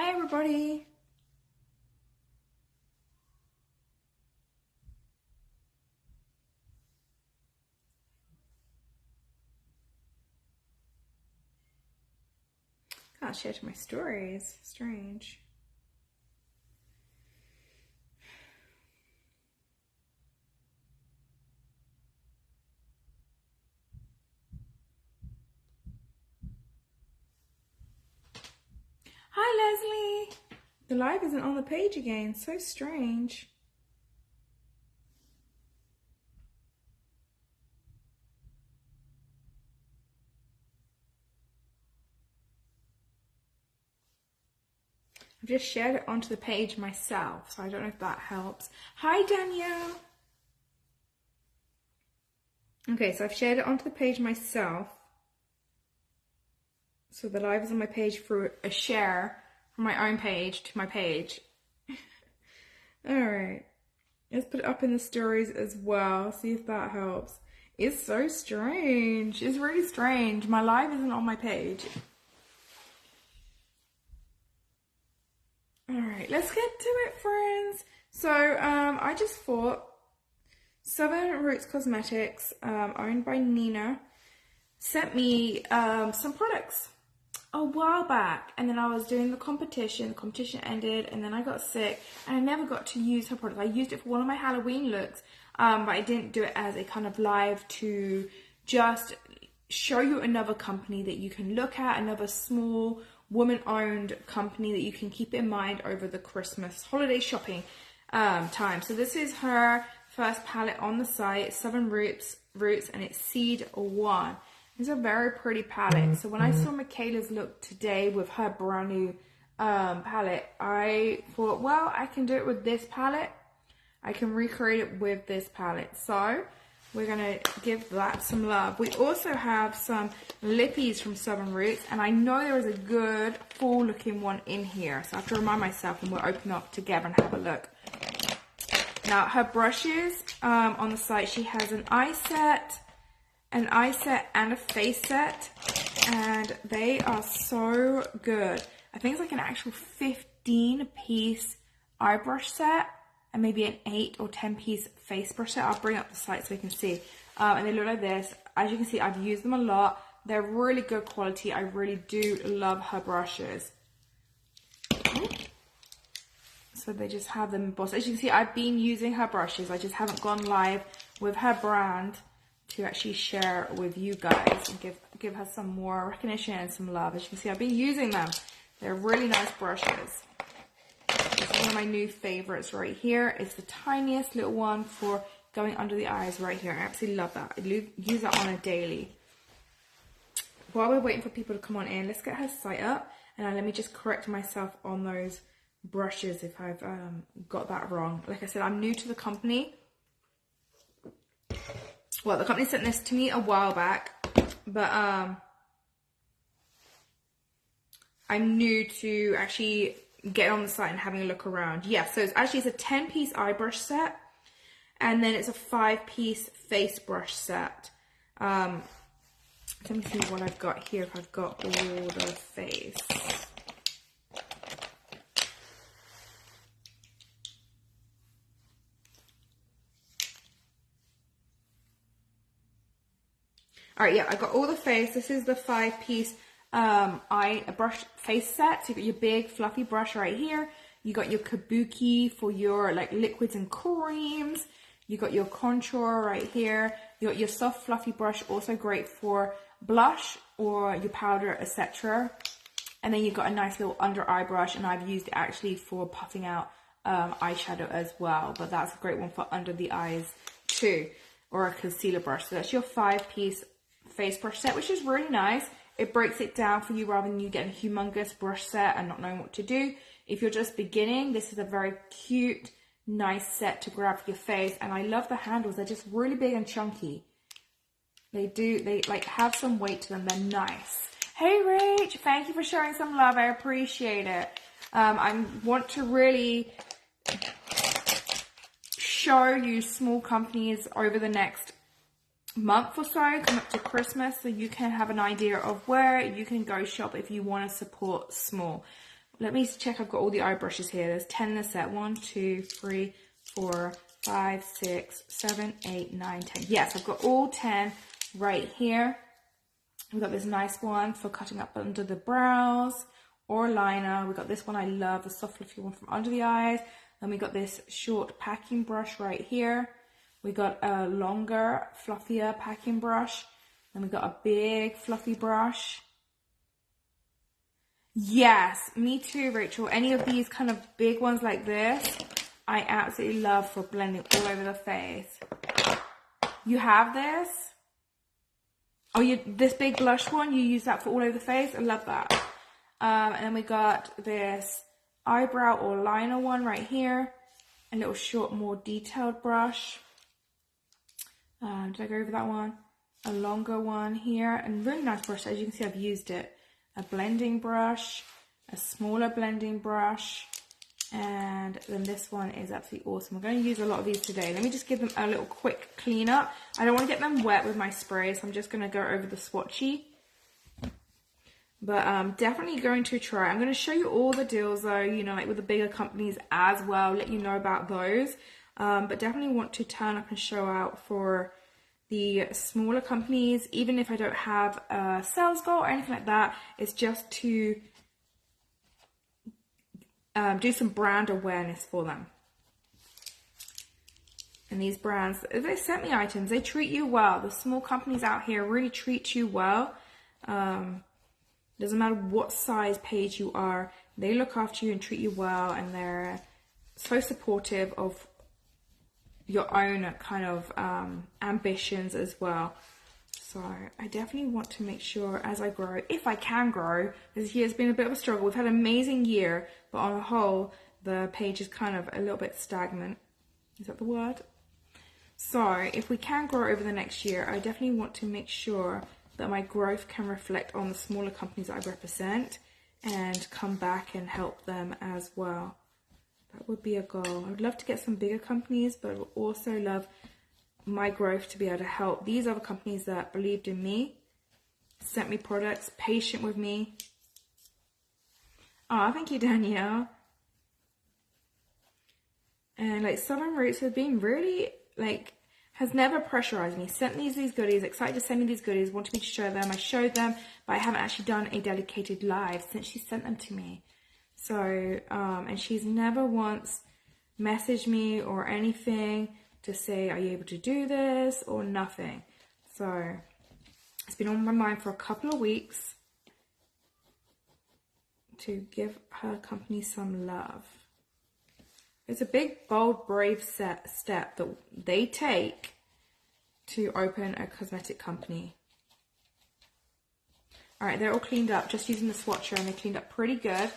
Hi everybody. Can't share to my stories. Strange. Hi Leslie. The live isn't on the page again. So strange. I've just shared it onto the page myself, so I don't know if that helps. Hi Danielle. Okay, so I've shared it onto the page myself. So the live is on my page through a share from my own page to my page. Alright. Let's put it up in the stories as well. See if that helps. It's so strange. It's really strange. My live isn't on my page. Alright, let's get to it, friends. So, I just thought Southern Roots Cosmetics, owned by Nina, sent me some products a while back, and then I was doing the competition ended, and then I got sick, and I never got to use her product. I used it for one of my Halloween looks, but I didn't do it as a kind of live to just show you another company that you can look at, another small woman-owned company that you can keep in mind over the Christmas holiday shopping time. So this is her first palette on the site, Southern Roots, and it's Seed 1. It's a very pretty palette. So when I saw Michaela's look today with her brand new palette, I thought, well, I can do it with this palette. I can recreate it with this palette. So we're going to give that some love. We also have some lippies from Southern Roots, and I know there is a good full looking one in here. So I have to remind myself, and we'll open up together and have a look. Now her brushes on the site, she has an eye set and a face set, and they are so good. I think it's like an actual 15-piece eye brush set and maybe an 8 or 10-piece face brush set. I'll bring up the site so you can see. And they look like this. As you can see, I've used them a lot. They're really good quality. I really do love her brushes. So they just have them embossed. As you can see, I've been using her brushes. I just haven't gone live with her brand to actually share with you guys and give her some more recognition and some love. As you can see, I've been using them. They're really nice brushes. This is one of my new favorites right here. It's the tiniest little one for going under the eyes right here. I absolutely love that. I use that on a daily. While we're waiting for people to come on in, let's get her site up, and let me just correct myself on those brushes if I've got that wrong. Like I said, I'm new to the company. Well, the company sent this to me a while back, but I'm new to actually getting on the site and having a look around. Yeah, so it's a 10-piece eye brush set, and then it's a 5-piece face brush set. Let me see what I've got here, if I've got all the face. All right, yeah, I got all the face. This is the 5-piece brush face set. So you got your big fluffy brush right here. You got your kabuki for your like liquids and creams. You got your contour right here. You got your soft fluffy brush, also great for blush or your powder, etc. And then you got a nice little under eye brush, and I've used it actually for puffing out eyeshadow as well. But that's a great one for under the eyes too, or a concealer brush. So that's your 5-piece face brush set, which is really nice. It breaks it down for you rather than you getting a humongous brush set and not knowing what to do. If you're just beginning, this is a very cute, nice set to grab for your face. And I love the handles. They're just really big and chunky. They like have some weight to them. They're nice. Hey Rach, thank you for showing some love. I appreciate it. I want to really show you small companies over the next month or so, come up to Christmas, so you can have an idea of where you can go shop if you want to support small. let me check I've got all the eye brushes here. There's 10 in the set. 1, 2, 3, 4, 5, 6, 7, 8, 9, 10. Yes, I've got all 10 right here. We've got this nice one for cutting up under the brows or liner. We've got this one I love, the soft fluffy one from under the eyes. Then we got this short packing brush right here. We got a longer, fluffier packing brush. Then we got a big fluffy brush. Yes, me too, Rachel. Any of these kind of big ones like this, I absolutely love for blending all over the face. You have this? Oh, this big blush one, you use that for all over the face? I love that. And then we got this eyebrow or liner one right here. A little short, more detailed brush. Did I go over that one? A longer one here. And really nice brush. As you can see, I've used it. A blending brush. A smaller blending brush. And then this one is absolutely awesome. We're going to use a lot of these today. Let me just give them a little quick clean up. I don't want to get them wet with my spray, so I'm just going to go over the swatchy. But definitely going to try. I'm going to show you all the deals though, you know, like with the bigger companies as well, let you know about those. But definitely want to turn up and show out for the smaller companies, even if I don't have a sales goal or anything like that. It's just to do some brand awareness for them. And these brands, they sent me items, they treat you well. The small companies out here really treat you well. Doesn't matter what size page you are, they look after you and treat you well, and they're so supportive of your own kind of ambitions as well. So I definitely want to make sure as I grow, if I can grow, this year's been a bit of a struggle. We've had an amazing year, but on the whole, the page is kind of a little bit stagnant. Is that the word? So if we can grow over the next year, I definitely want to make sure that my growth can reflect on the smaller companies that I represent and come back and help them as well. That would be a goal. I would love to get some bigger companies, but I would also love my growth to be able to help these other companies that believed in me, sent me products, patient with me. Oh, thank you, Danielle. And like Southern Roots has been really like, has never pressurized me, sent me these goodies, excited to send me these goodies, wanted me to show them. I showed them, but I haven't actually done a dedicated live since she sent them to me. So, and she's never once messaged me or anything to say, are you able to do this, or nothing. So it's been on my mind for a couple of weeks to give her company some love. It's a big, bold, brave step that they take to open a cosmetic company. All right, they're all cleaned up, just using the swatcher, and they cleaned up pretty good.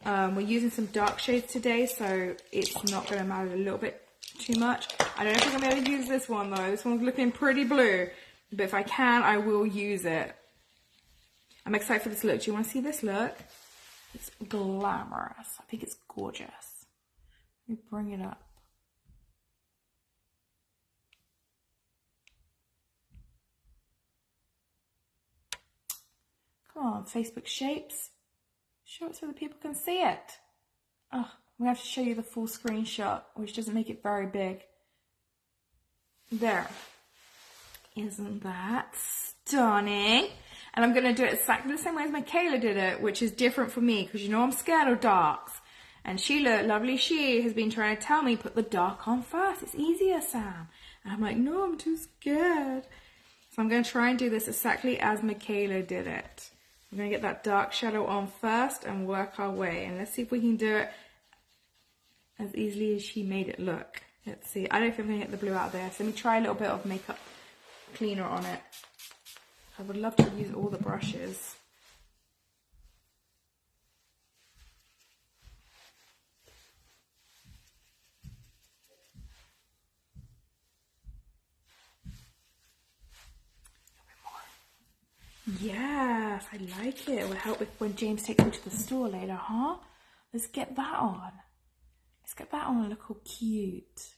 We're using some dark shades today, so it's not going to matter a little bit too much. I don't know if I'm going to be able to use this one though. This one's looking pretty blue, but if I can, I will use it. I'm excited for this look. Do you want to see this look? It's glamorous. I think it's gorgeous. Let me bring it up. Come on, Facebook shapes. Show it so that people can see it. Oh, we have to show you the full screenshot, which doesn't make it very big. There. Isn't that stunning? And I'm going to do it exactly the same way as Michaela did it, which is different for me, because you know I'm scared of darks. And Sheila, lovely she, has been trying to tell me, put the dark on first. It's easier, Sam. And I'm like, no, I'm too scared. So I'm going to try and do this exactly as Michaela did it. We're going to get that dark shadow on first and work our way. And let's see if we can do it as easily as she made it look. Let's see. I don't think I'm going to get the blue out there. So let me try a little bit of makeup cleaner on it. I would love to use all the brushes. Yes, I like it. It will help with when James takes me to the store later, huh? Let's get that on. Let's get that on and look all cute.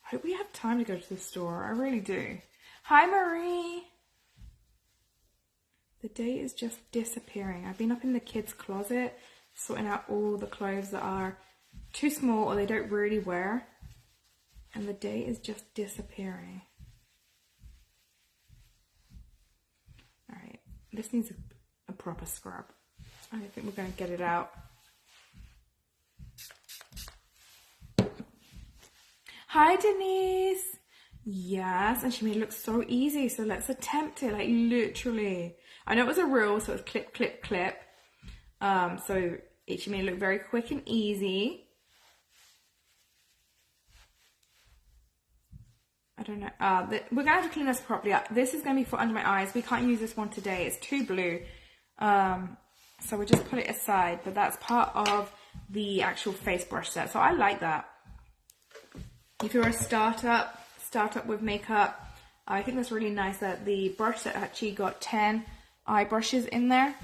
I hope we have time to go to the store. I really do. Hi, Marie. The day is just disappearing. I've been up in the kids' closet sorting out all the clothes that are too small or they don't really wear. And the day is just disappearing. Alright, this needs a proper scrub. I think we're going to get it out. Hi Denise! Yes, and she made it look so easy, so let's attempt it, like literally. I know it was a reel, so it was clip, clip, clip. So she made it look very quick and easy. I don't know. We're going to have to clean this properly up. This is going to be for under my eyes. We can't use this one today. It's too blue. So we'll just put it aside. But that's part of the actual face brush set. So I like that. If you're a startup with makeup, I think that's really nice that the brush set actually got 10 eye brushes in there.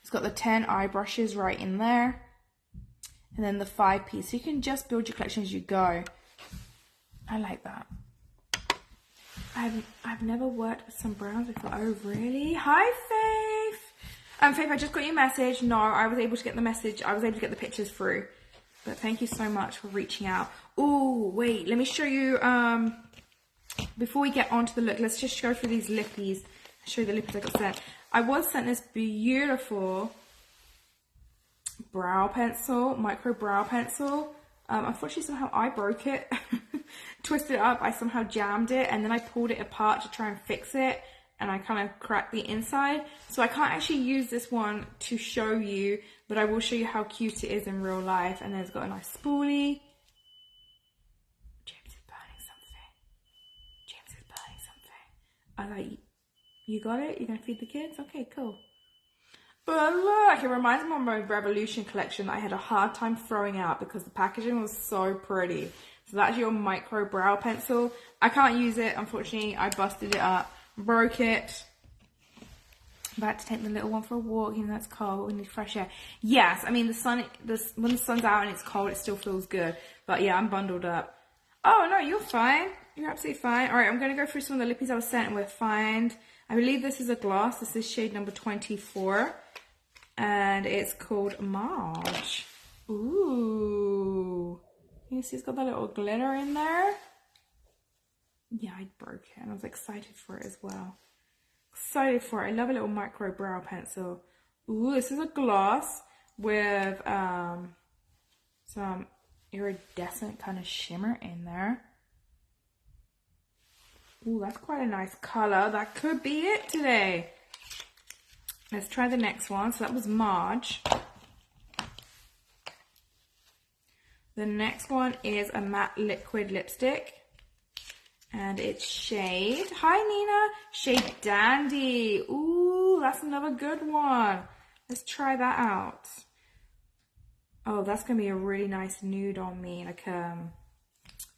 It's got the 10 eye brushes right in there. And then the 5-piece. So you can just build your collection as you go. I like that. I've never worked with some browns before. Oh, really? Hi, Faith. Faith, I just got your message. No, I was able to get the message. I was able to get the pictures through. But thank you so much for reaching out. Oh, wait. Let me show you. Before we get on to the look, let's just go through these lippies. I'll show you the lippies I got sent. I was sent this beautiful brow pencil, micro brow pencil. Unfortunately, somehow I broke it. Twisted it up, I somehow jammed it, and then I pulled it apart to try and fix it, and I kind of cracked the inside. So I can't actually use this one to show you, but I will show you how cute it is in real life. And then it's got a nice spoolie. James is burning something. James is burning something. I like, you got it? You're going to feed the kids? Okay, cool. But look, it reminds me of my Revolution collection that I had a hard time throwing out because the packaging was so pretty. So that's your micro brow pencil. I can't use it, unfortunately. I busted it up, broke it. I'm about to take the little one for a walk. You know, it's cold. We need fresh air. Yes, I mean, when the sun's out and it's cold, it still feels good. But yeah, I'm bundled up. Oh, no, you're fine. You're absolutely fine. All right, I'm going to go through some of the lippies I was sent with. I believe this is a gloss. This is shade number 24. And it's called Marge. Ooh. You see it's got that little glitter in there. Yeah, I broke it and I was excited for it as well. Excited for it. I love a little micro brow pencil. Ooh, this is a gloss with some iridescent kind of shimmer in there. Ooh, that's quite a nice color. That could be it today. Let's try the next one. So that was Marge. The next one is a matte liquid lipstick. And it's shade, hi Nina, shade Dandy. Ooh, that's another good one. Let's try that out. Oh, that's going to be a really nice nude on me. Like a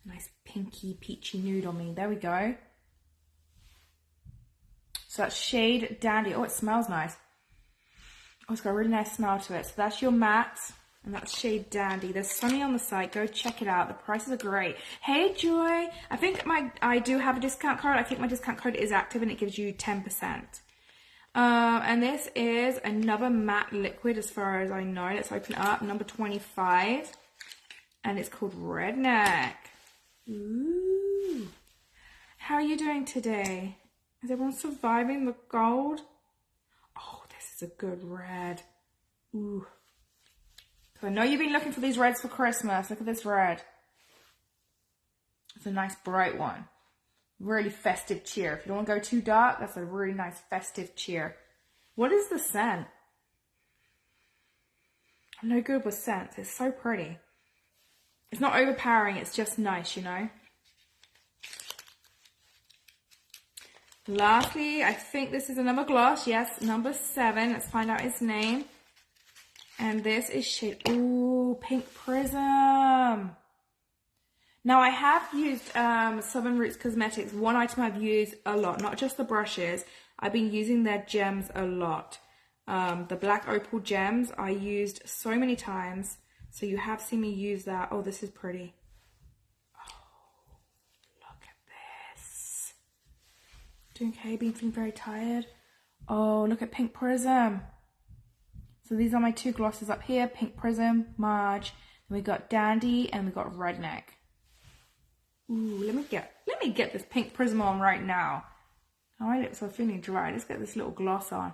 nice pinky, peachy nude on me. There we go. So that's shade Dandy. Oh, it smells nice. Oh, it's got a really nice smell to it. So that's your matte. And that's shade Dandy. There's Sunny on the site. Go check it out. The prices are great. Hey, Joy. I think I do have a discount code. I think my discount code is active and it gives you 10%. And this is another matte liquid as far as I know. Let's open it up. Number 25. And it's called Redneck. Ooh. How are you doing today? Is everyone surviving the cold? Oh, this is a good red. Ooh. I know you've been looking for these reds for Christmas. Look at this red. It's a nice bright one. Really festive cheer. If you don't want to go too dark, that's a really nice festive cheer. What is the scent? I'm no good with scents. It's so pretty. It's not overpowering. It's just nice, you know. Lastly, I think this is another gloss. Yes, number 7. Let's find out its name. And this is shade, ooh, Pink Prism. Now I have used Southern Roots Cosmetics. One item I've used a lot, not just the brushes. I've been using their gems a lot. The Black Opal gems I used so many times. So you have seen me use that. Oh, this is pretty. Oh, look at this. Doing okay, been feeling very tired. Oh, look at Pink Prism. So these are my two glosses up here, Pink Prism, Marge. Then we got Dandy and we got Redneck. Ooh, let me get this Pink Prism on right now. Oh, my lips are feeling dry. Let's get this little gloss on.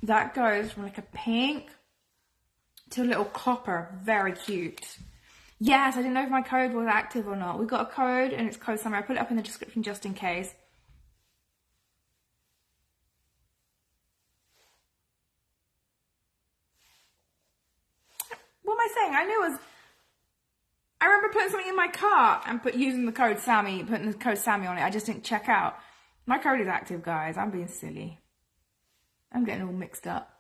That goes from like a pink to a little copper. Very cute. Yes, I didn't know if my code was active or not. We got a code and it's code summary. I put it up in the description just in case. What am I saying? I knew it was... I remember putting something in my cart and using the code Sammy, putting the code Sammy on it. I just didn't check out. My code is active, guys. I'm being silly. I'm getting all mixed up.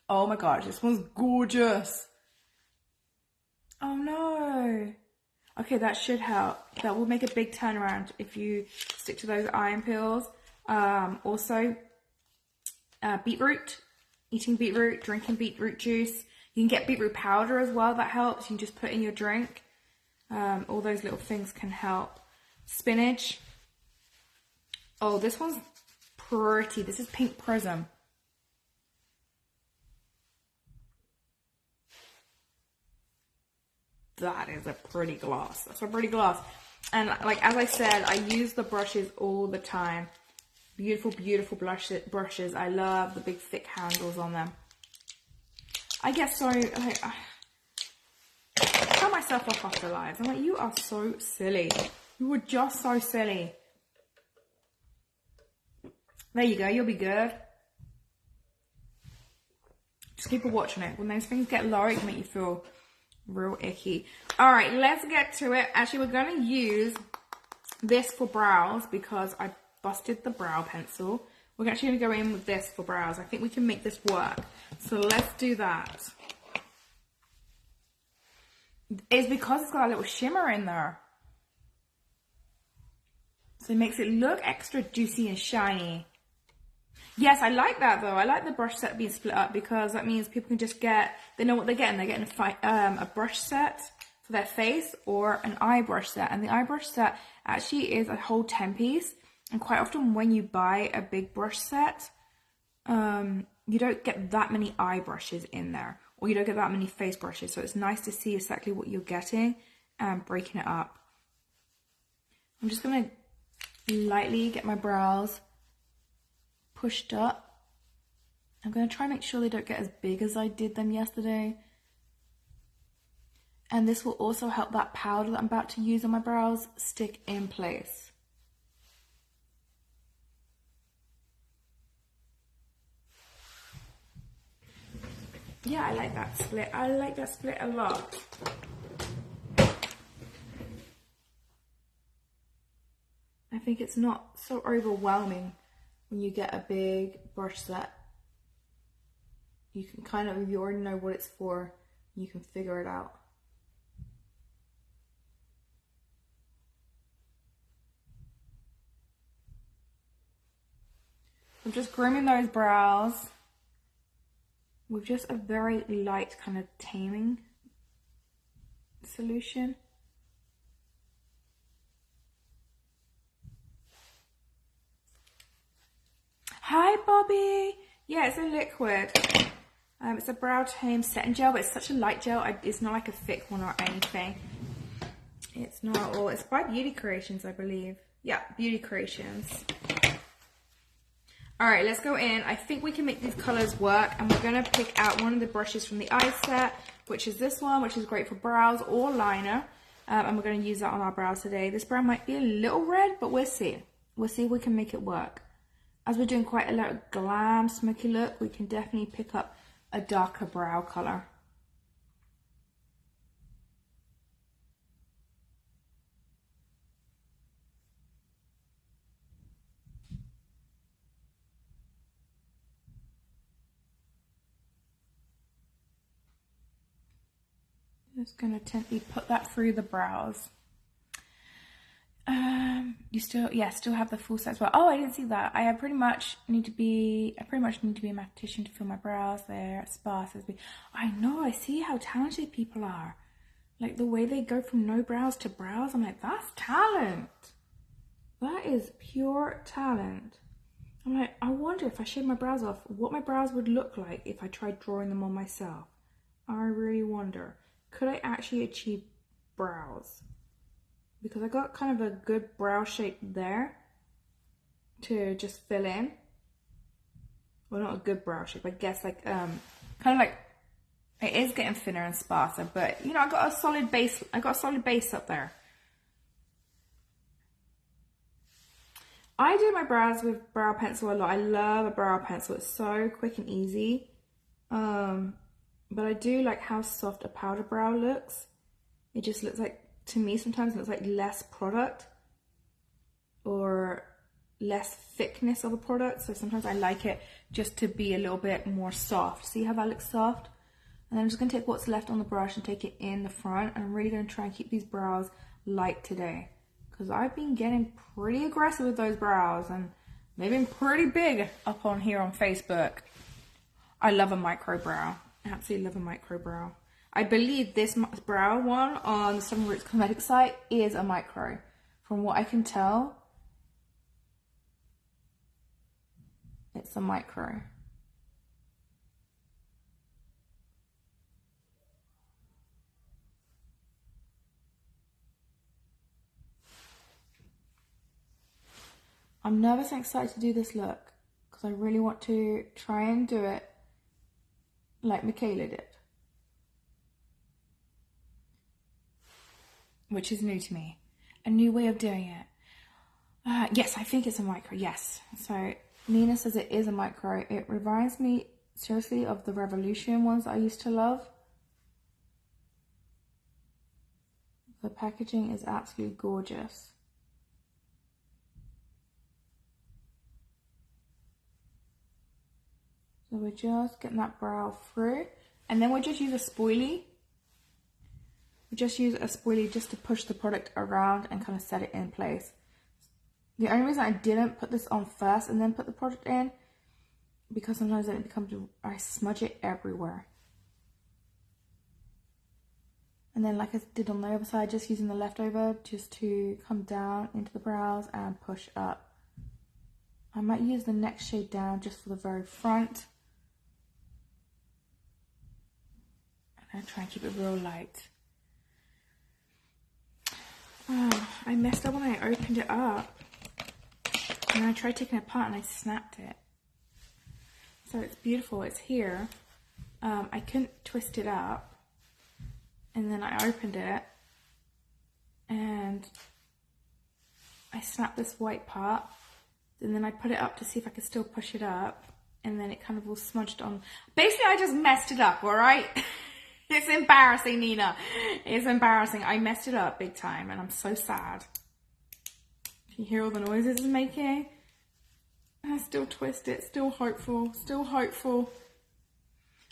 Oh my gosh, this one's gorgeous. Oh no. Okay, that should help. That will make a big turnaround if you stick to those iron pills. Also, beetroot. Eating beetroot, drinking beetroot juice. You can get beetroot powder as well, that helps. You can just put in your drink. All those little things can help. Spinach. Oh, this one's pretty. This is Pink Prism. That is a pretty gloss. That's a pretty gloss. And like, as I said, I use the brushes all the time. Beautiful, beautiful brushes. I love the big thick handles on them. I get so, like, I tell myself off after lives. I'm like, you are so silly. You were just so silly. There you go, you'll be good. Just keep watching it. When those things get low, it can make you feel real icky. All right, let's get to it. Actually, we're going to use this for brows because I busted the brow pencil. We're actually going to go in with this for brows. I think we can make this work. So let's do that. It's because it's got a little shimmer in there. So it makes it look extra juicy and shiny. Yes, I like that though. I like the brush set being split up because that means people can just they know what they're getting. They're getting a brush set for their face or an eye brush set. And the eye brush set actually is a whole 10-piece. And quite often when you buy a big brush set, you don't get that many eye brushes in there. Or you don't get that many face brushes. So it's nice to see exactly what you're getting and breaking it up. I'm just going to lightly get my brows pushed up. I'm going to try and make sure they don't get as big as I did them yesterday. And this will also help that powder that I'm about to use on my brows stick in place. Yeah, I like that split. I like that split a lot. I think it's not so overwhelming when you get a big brush set. You can kind of, if you already know what it's for, you can figure it out. I'm just grooming those brows with just a very light kind of taming solution. Hi Bobby! Yeah, it's a liquid. It's a brow tame setting gel, but it's such a light gel. It's not like a thick one or anything. It's not at all. It's by Beauty Creations, I believe. Yeah, Beauty Creations. All right, let's go in. I think we can make these colors work, and we're gonna pick out one of the brushes from the eye set, which is this one, which is great for brows or liner. And we're gonna use that on our brows today. This brow might be a little red, but we'll see. We'll see if we can make it work. As we're doing quite a lot of glam, smoky look, we can definitely pick up a darker brow color. Just gonna gently put that through the brows. You still have the full set as well. Oh, I didn't see that. I pretty much need to be a mathematician to fill my brows there. Sparse as I know, I see how talented people are. Like the way they go from no brows to brows, I'm like, that's talent. That is pure talent. I'm like, I wonder if I shave my brows off, what my brows would look like if I tried drawing them on myself. I really wonder, could I actually achieve brows? Because I got kind of a good brow shape there to just fill in. Well, not a good brow shape, I guess, like kind of like, it is getting thinner and sparser, but you know, I got a solid base up there. I do my brows with brow pencil a lot. I love a brow pencil. It's so quick and easy. But I do like how soft a powder brow looks. It just looks like, to me sometimes it looks like less product or less thickness of a product. So sometimes I like it just to be a little bit more soft. See how that looks soft? And then I'm just going to take what's left on the brush and take it in the front. And I'm really going to try and keep these brows light today, because I've been getting pretty aggressive with those brows and they've been pretty big up on here on Facebook. I love a micro brow. I absolutely love a micro brow. I believe this brow one on the Seven Roots Cosmetics site is a micro. From what I can tell, it's a micro. I'm nervous and excited to do this look because I really want to try and do it like Michaela did, which is new to me, a new way of doing it. Yes, I think it's a micro, yes. So Nina says it is a micro. It reminds me seriously of the Revolution ones I used to love. The packaging is absolutely gorgeous. So we're just getting that brow through, and then we'll just use a spoilie. We just use a spoilie just to push the product around and kind of set it in place. The only reason I didn't put this on first and then put the product in, because sometimes then it becomes, I smudge it everywhere. And then like I did on the other side, just using the leftover just to come down into the brows and push up. I might use the next shade down just for the very front. I'm gonna try and keep it real light. Oh, I messed up when I opened it up. And I tried taking it apart and I snapped it. So it's beautiful, it's here. I couldn't twist it up. And then I opened it and I snapped this white part. And then I put it up to see if I could still push it up. And then it kind of all smudged on. Basically, I just messed it up, all right? It's embarrassing, Nina. It's embarrassing. I messed it up big time and I'm so sad. Can you hear all the noises it's making? And I still twist it, still hopeful, still hopeful.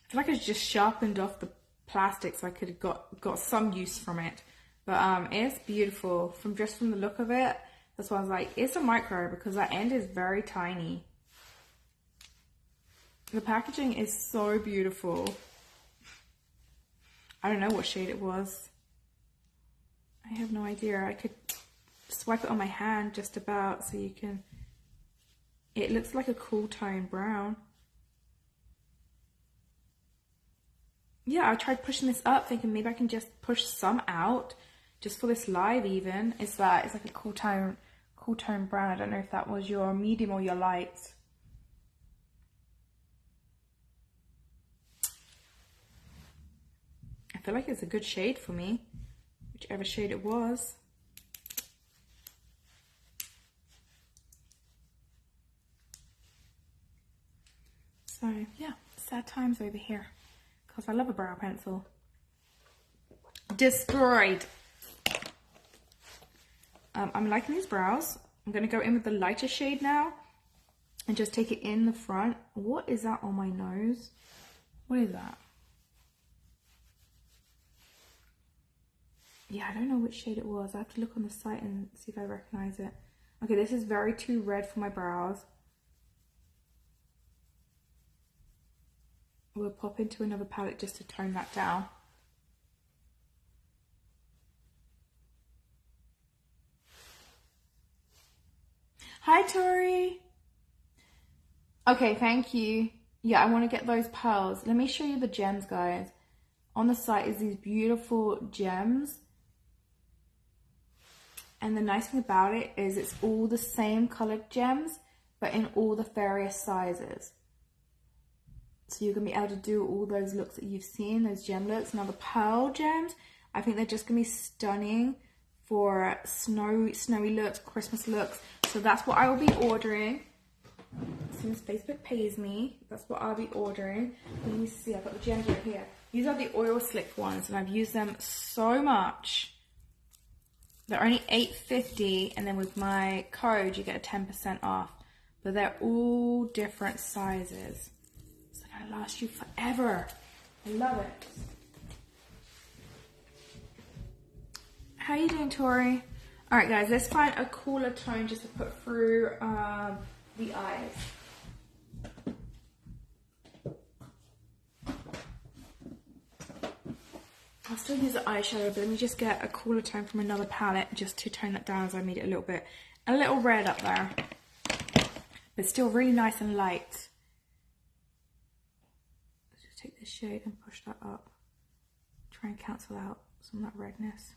I feel like it's just sharpened off the plastic so I could have got some use from it. But it's beautiful from the look of it. That's why I was like, it's a micro because that end is very tiny. The packaging is so beautiful. I don't know what shade it was. I have no idea. I could swipe it on my hand just about so you can... It looks like a cool tone brown. Yeah, I tried pushing this up thinking maybe I can just push some out just for this live even. It's like a cool tone brown. I don't know if that was your medium or your light. I feel like it's a good shade for me, whichever shade it was. So yeah, sad times over here because I love a brow pencil. Destroyed. I'm liking these brows. I'm going to go in with the lighter shade now and just take it in the front. What is that on my nose? What is that? Yeah, I don't know which shade it was. I have to look on the site and see if I recognize it. Okay, this is very too red for my brows. We'll pop into another palette just to tone that down. Tori. Okay, thank you. Yeah, I want to get those pearls. Let me show you the gems, guys. On the site is these beautiful gems. And the nice thing about it is it's all the same colored gems, but in all the various sizes. So you're going to be able to do all those looks that you've seen, those gem looks. Now the pearl gems, I think they're just going to be stunning for snowy looks, Christmas looks. So that's what I will be ordering. As soon as Facebook pays me, that's what I'll be ordering. Let me see, I've got the gems right here. These are the oil slick ones, and I've used them so much. They're only $8.50, and then with my code, you get a 10% off. But they're all different sizes. It's gonna last you forever. I love it. How you doing, Tori? All right, guys, let's find a cooler tone just to put through the eyes. I'll still use the eyeshadow, but let me just get a cooler tone from another palette just to tone that down as I made it a little red up there. But still really nice and light. Let's just take this shade and push that up. Try and cancel out some of that redness.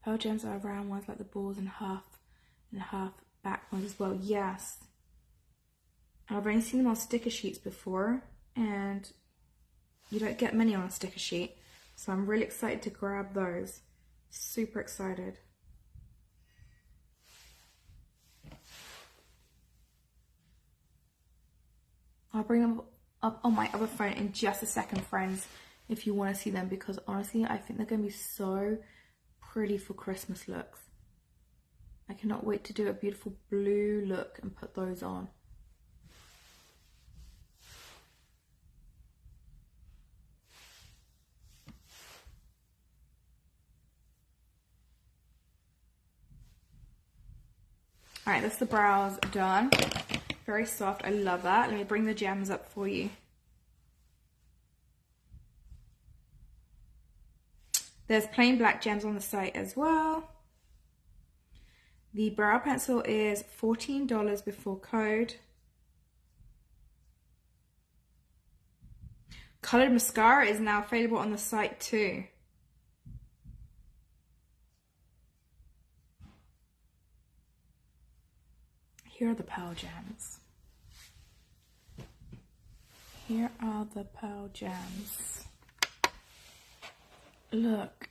Pearl gems are round ones like the balls and half back ones as well. Yes. I've only seen them on sticker sheets before, and you don't get many on a sticker sheet. So I'm really excited to grab those. Super excited. I'll bring them up on my other phone in just a second, friends, if you want to see them, because honestly, I think they're going to be so pretty for Christmas looks. I cannot wait to do a beautiful blue look and put those on. All right, that's the brows done. Very soft, I love that. Let me bring the gems up for you. There's plain black gems on the site as well. The brow pencil is $14 before code. Colored mascara is now available on the site too. Here are the pearl gems. Here are the pearl gems. Look,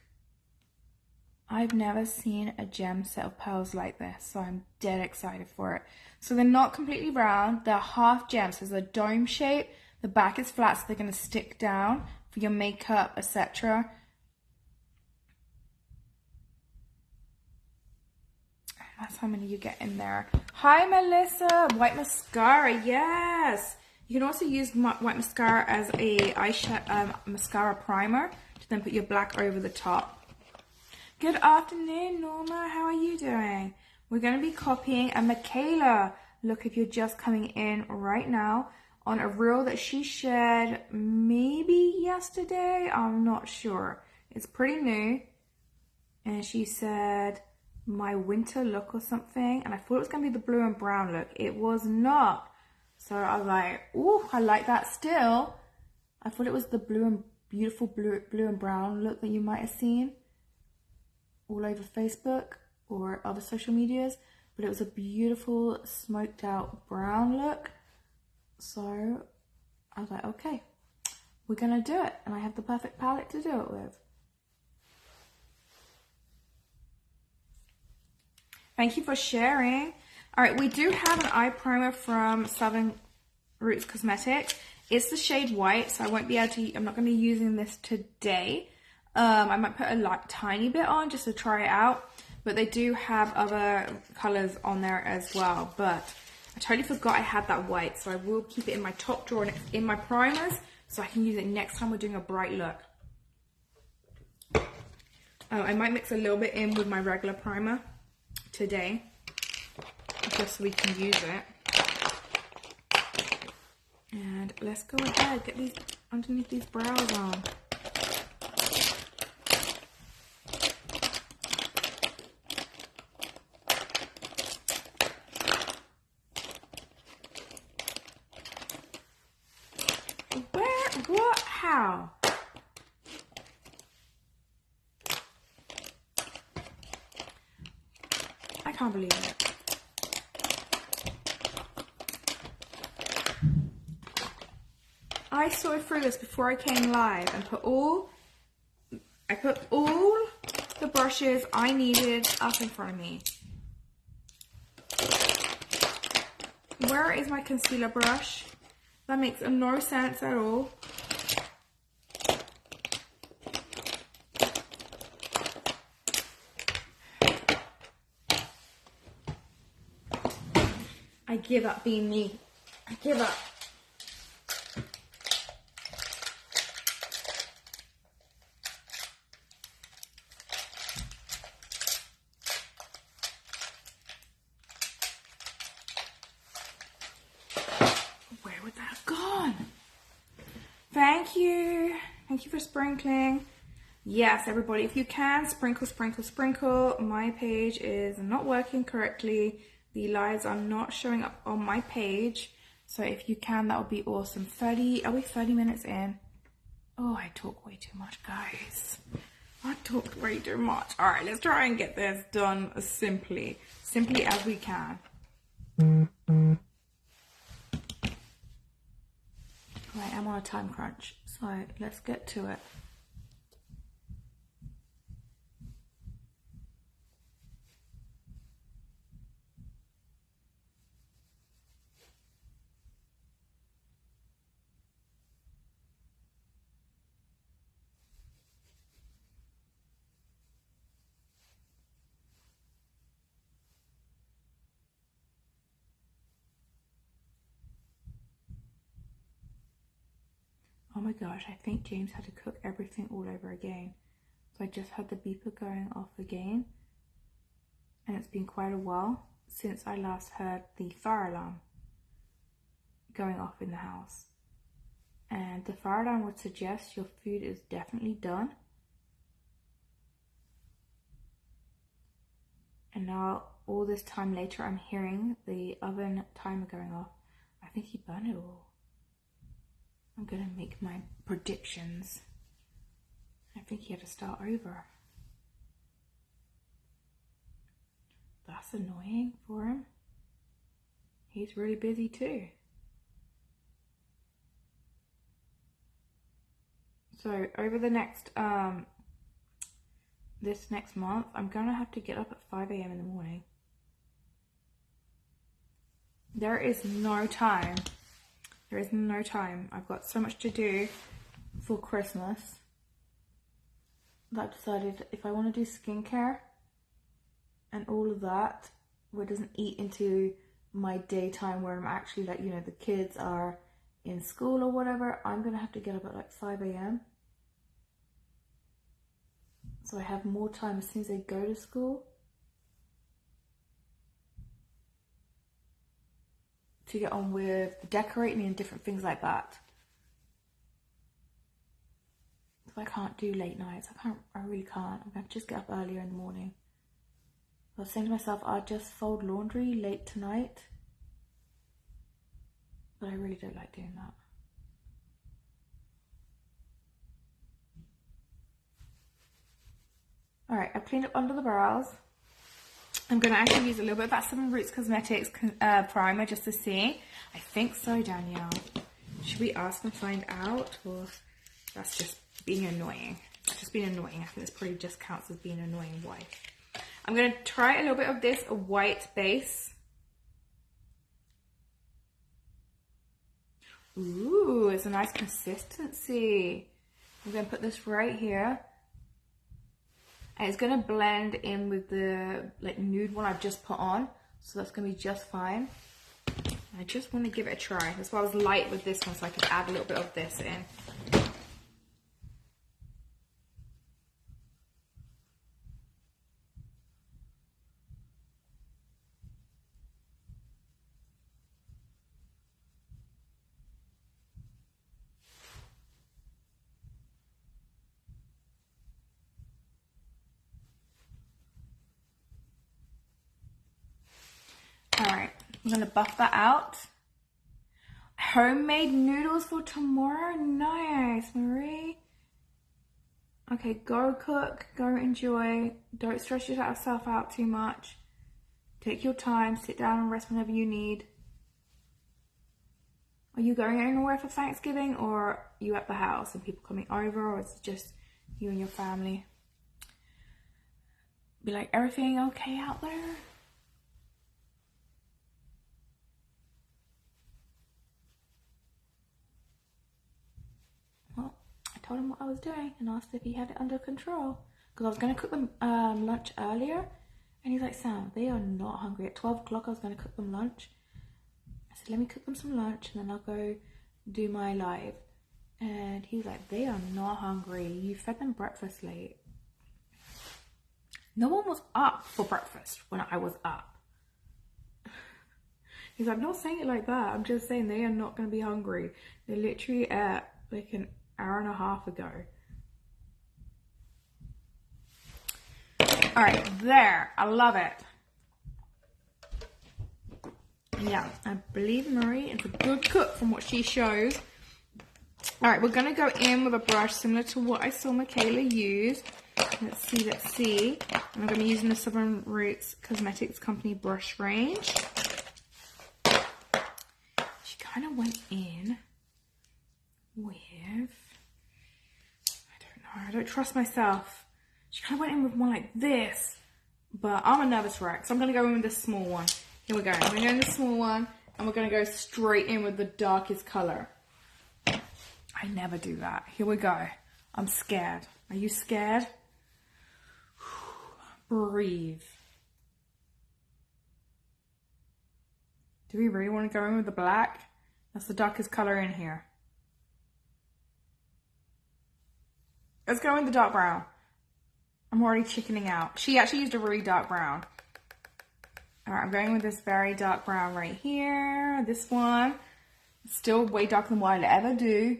I've never seen a gem set of pearls like this, so I'm dead excited for it. So they're not completely round, they're half gems, so there's a dome shape, the back is flat, so they're going to stick down for your makeup, etc. That's how many you get in there. Hi Melissa, white mascara, yes! You can also use white mascara as a eyeshadow mascara primer to then put your black over the top. Good afternoon, Norma. How are you doing? We're going to be copying a Michaela look, if you're just coming in right now, on a reel that she shared maybe yesterday. I'm not sure. It's pretty new. And she said, my winter look or something. And I thought it was going to be the blue and brown look. It was not. So I was like, ooh, I like that still. I thought it was the beautiful blue and brown look that you might have seen all over Facebook or other social medias, but it was a beautiful smoked out brown look. So I was like, okay, we're gonna do it, and I have the perfect palette to do it with. Thank you for sharing. All right, we do have an eye primer from Southern Roots Cosmetics. It's the shade white, so I won't be able to, I'm not going to be using this today. I might put a tiny bit on just to try it out, but they do have other colors on there as well. But I totally forgot I had that white, so I will keep it in my top drawer in my primers so I can use it next time we're doing a bright look. I might mix a little bit in with my regular primer today, just so we can use it. And let's go ahead, get these underneath these brows on. Where? What? How? I can't believe it. I sorted through this before I came live and put all the brushes I needed up in front of me. Where is my concealer brush? That makes no sense at all. I give up being me. I give up. Where would that have gone? Thank you. Thank you for sprinkling. Yes, everybody, if you can, sprinkle, sprinkle, sprinkle. My page is not working correctly. The lives are not showing up on my page. So if you can, that would be awesome. Are we 30 minutes in? Oh, I talk way too much, guys. I talked way too much. All right, let's try and get this done as simply as we can. Right, I'm on a time crunch, so let's get to it. Oh my gosh, I think James had to cook everything all over again. So I just had the beeper going off again. And it's been quite a while since I last heard the fire alarm going off in the house. And the fire alarm would suggest your food is definitely done. And now, all this time later, I'm hearing the oven timer going off. I think he burned it all. I'm gonna make my predictions. I think he had to start over. That's annoying for him. He's really busy too. So over the next, this next month, I'm gonna have to get up at 5 a.m. in the morning. There is no time. There is no time. I've got so much to do for Christmas that I've decided if I want to do skincare and all of that, where it doesn't eat into my daytime where I'm actually like, you know, the kids are in school or whatever, I'm going to have to get up at like 5 a.m. So I have more time as soon as they go to school to get on with decorating and different things like that. So I can't do late nights. I really can't. I'm going to just get up earlier in the morning. I was saying to myself, I'll just fold laundry late tonight. But I really don't like doing that. Alright, I've cleaned up under the brows. I'm going to actually use a little bit of that 7 Roots Cosmetics primer just to see. I think so, Danielle. Should we ask and find out? Or that's just being annoying? That's just being annoying. I think this probably just counts as being an annoying wife. I'm going to try a little bit of this white base. Ooh, it's a nice consistency. I'm going to put this right here. And it's going to blend in with the like nude one I've just put on. So that's going to be just fine. I just want to give it a try. That's why I was light with this one, so I could add a little bit of this in. I'm gonna buff that out. Homemade noodles for tomorrow? Nice, Marie. Okay, go cook, go enjoy. Don't stress yourself out too much. Take your time, sit down and rest whenever you need. Are you going anywhere for Thanksgiving, or are you at the house and people coming over, or is it just you and your family? Be like, everything okay out there? Well, I told him what I was doing and asked if he had it under control. Because I was going to cook them lunch earlier. And he's like, Sam, they are not hungry. At 12 o'clock, I was going to cook them lunch. I said, let me cook them some lunch and then I'll go do my live. And he was like, they are not hungry. You fed them breakfast late. No one was up for breakfast when I was up. He's like, I'm not saying it like that. I'm just saying they are not going to be hungry. They literally ate like an hour and a half ago. All right, there. I love it. Yeah, I believe Marie is a good cook from what she shows. All right, we're going to go in with a brush similar to what I saw Michaela use. Let's see. And I'm going to be using the Southern Roots Cosmetics Company brush range. She kind of went in with, I don't trust myself. She kind of went in with one like this, but I'm a nervous wreck, so I'm going to go in with this small one. Here we go. I'm going to go in the small one, and we're going to go straight in with the darkest color. I never do that. Here we go. I'm scared. Are you scared? Breathe. Do we really want to go in with the black? That's the darkest color in here. Let's go in the dark brown. I'm already chickening out. She actually used a really dark brown. All right, I'm going with this very dark brown right here. This one, still way darker than what I'd ever do.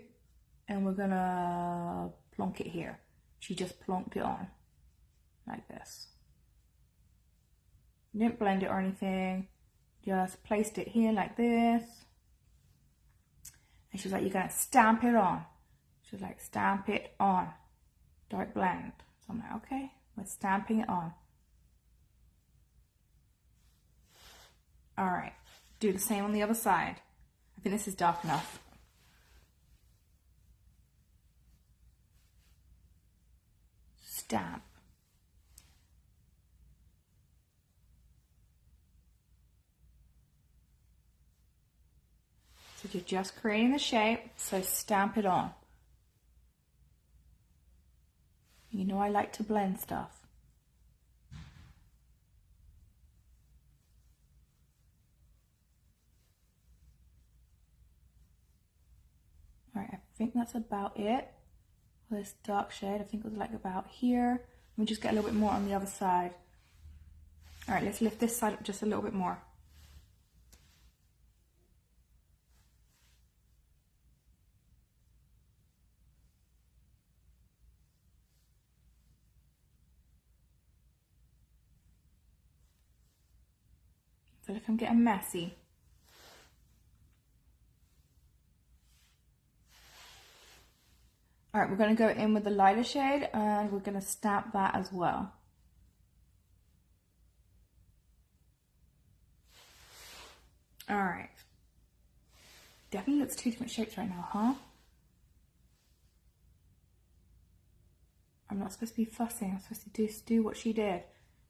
And we're gonna plonk it here. She just plonked it on like this. Didn't blend it or anything. Just placed it here like this. And she was like, you're gonna stamp it on. She was like, stamp it on. Don't blend. So I'm like, okay, we're stamping it on. All right, do the same on the other side. I think this is dark enough. Stamp. So you're just creating the shape, so stamp it on. You know I like to blend stuff. All right, I think that's about it. This dark shade, I think it was like about here. Let me just get a little bit more on the other side. All right, let's lift this side up just a little bit more. So if I'm getting messy. All right, we're going to go in with the lighter shade and we're going to stamp that as well. All right. Definitely looks two different shapes right now, huh? I'm not supposed to be fussing. I'm supposed to just do what she did.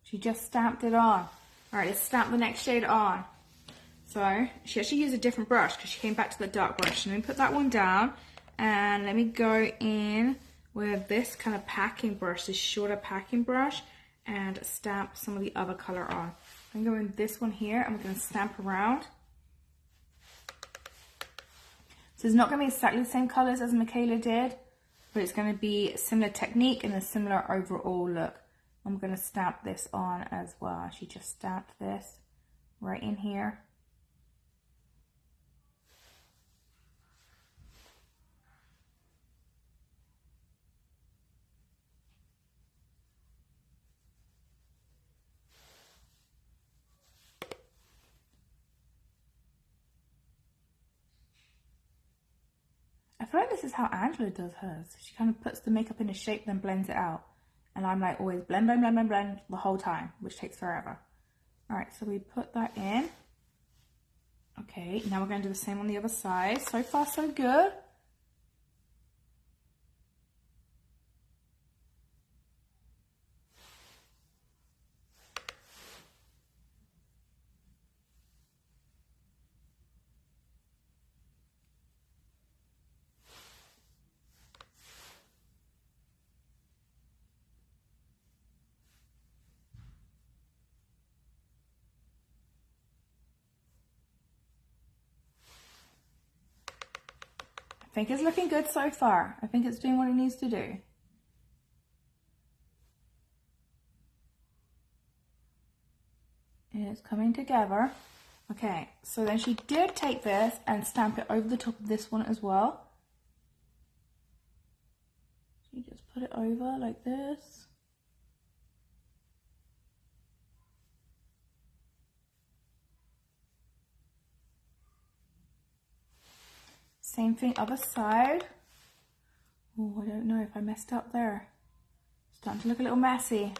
She just stamped it on. All right, let's stamp the next shade on. So she actually used a different brush because she came back to the dark brush. Let me put that one down and let me go in with this kind of packing brush, this shorter packing brush, and stamp some of the other color on. I'm going to go in this one here and we're going to stamp around. So it's not going to be exactly the same colors as Michaela did, but it's going to be a similar technique and a similar overall look. I'm going to stamp this on as well. She just stamped this right in here. feel like this is how Angela does hers. She kind of puts the makeup in a shape, then blends it out. And I'm like always blend, blend, blend, blend, blend the whole time, which takes forever. All right, so we put that in. Okay, now we're going to do the same on the other side. So far, so good. I think it's looking good so far. I think it's doing what it needs to do. It's coming together. Okay, so then she did take this and stamp it over the top of this one as well. She just put it over like this. Same thing, other side. Oh, I don't know if I messed up there. Starting to look a little messy.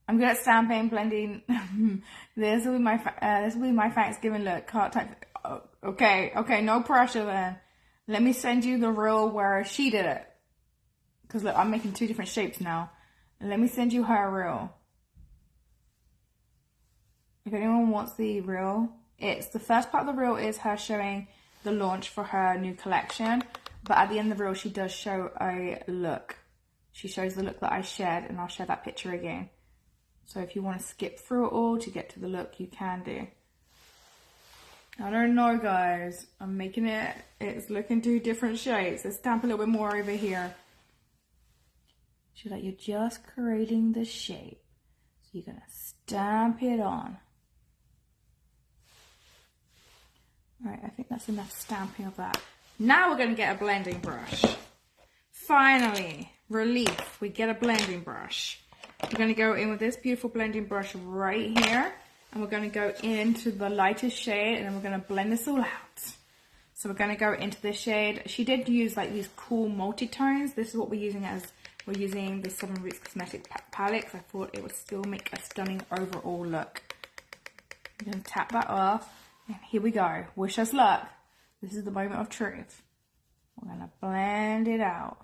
I'm good at stamping, blending. This will be my Thanksgiving look. Can't type. Okay, no pressure then. Let me send you the reel where she did it. Because look, I'm making two different shapes now. Let me send you her reel. If anyone wants the reel, it's the first part of the reel is her showing the launch for her new collection. But at the end of the reel, she does show a look. She shows the look that I shared, and I'll share that picture again. So if you want to skip through it all to get to the look, you can do. I don't know, guys. I'm making it. It's looking two different shapes. Let's stamp a little bit more over here. So that you're just creating the shape. So you're going to stamp it on. Alright, I think that's enough stamping of that. Now we're going to get a blending brush. Finally, relief, we get a blending brush. We're going to go in with this beautiful blending brush right here. And we're going to go into the lightest shade, and then we're going to blend this all out. So we're going to go into this shade. She did use like these cool multi-tones. This is what we're using we're using the 7 Roots Cosmetic palette, because I thought it would still make a stunning overall look. I'm going to tap that off. And here we go. Wish us luck. This is the moment of truth. We're going to blend it out.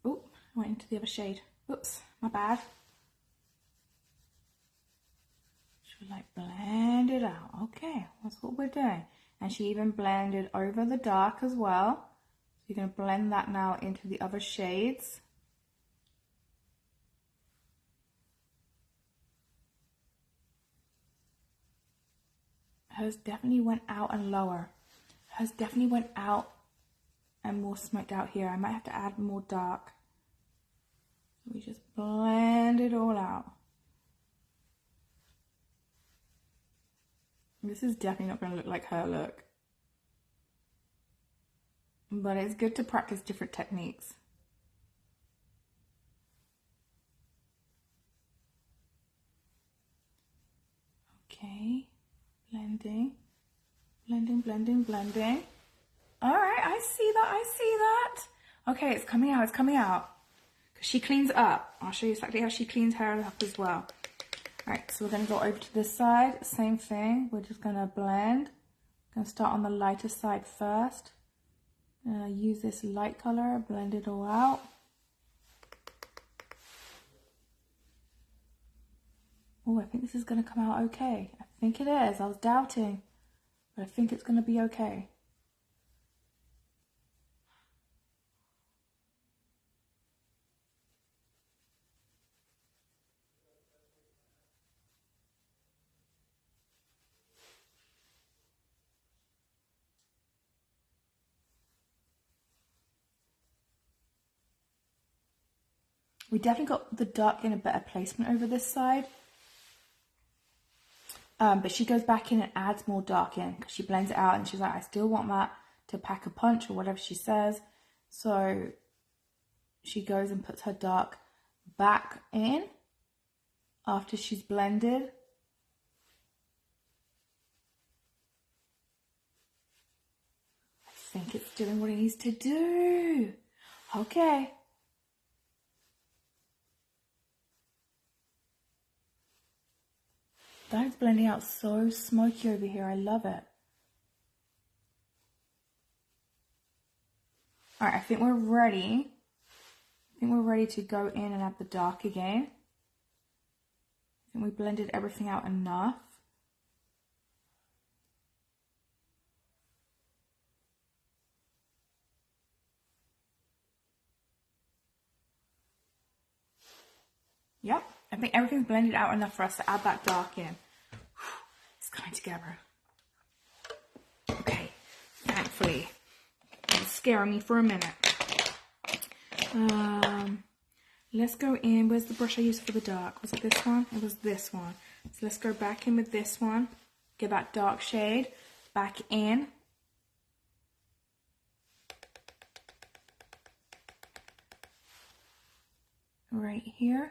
Oh, I went into the other shade. Oops, my bad. Should like blend it out. Okay, that's what we're doing. And she even blended over the dark as well. So you're going to blend that now into the other shades. Hers definitely went out and lower. Hers definitely went out and more smoked out here. I might have to add more dark. We just blend it all out. This is definitely not going to look like her look. But it's good to practice different techniques. Okay, blending, blending, blending, blending. All right, I see that, I see that. Okay, it's coming out, it's coming out. Because she cleans up. I'll show you exactly how she cleans her up as well. All right, so we're going to go over to this side. Same thing. We're just going to blend. Going to start on the lighter side first. Use this light color, blend it all out. Oh, I think this is going to come out okay. I think it is. I was doubting, but I think it's going to be okay. We definitely got the dark in a better placement over this side. But she goes back in and adds more dark in because she blends it out and she's like, I still want that to pack a punch or whatever she says. So she goes and puts her dark back in after she's blended. I think it's doing what it needs to do. Okay. That's blending out so smoky over here. I love it. All right, I think we're ready. I think we're ready to go in and add the dark again. I think we blended everything out enough. Yep, I think everything's blended out enough for us to add that dark in. It's coming together. Okay, thankfully. It was scaring me for a minute. Let's go in. Where's the brush I used for the dark? Was it this one? It was this one. So let's go back in with this one. Get that dark shade back in. Right here.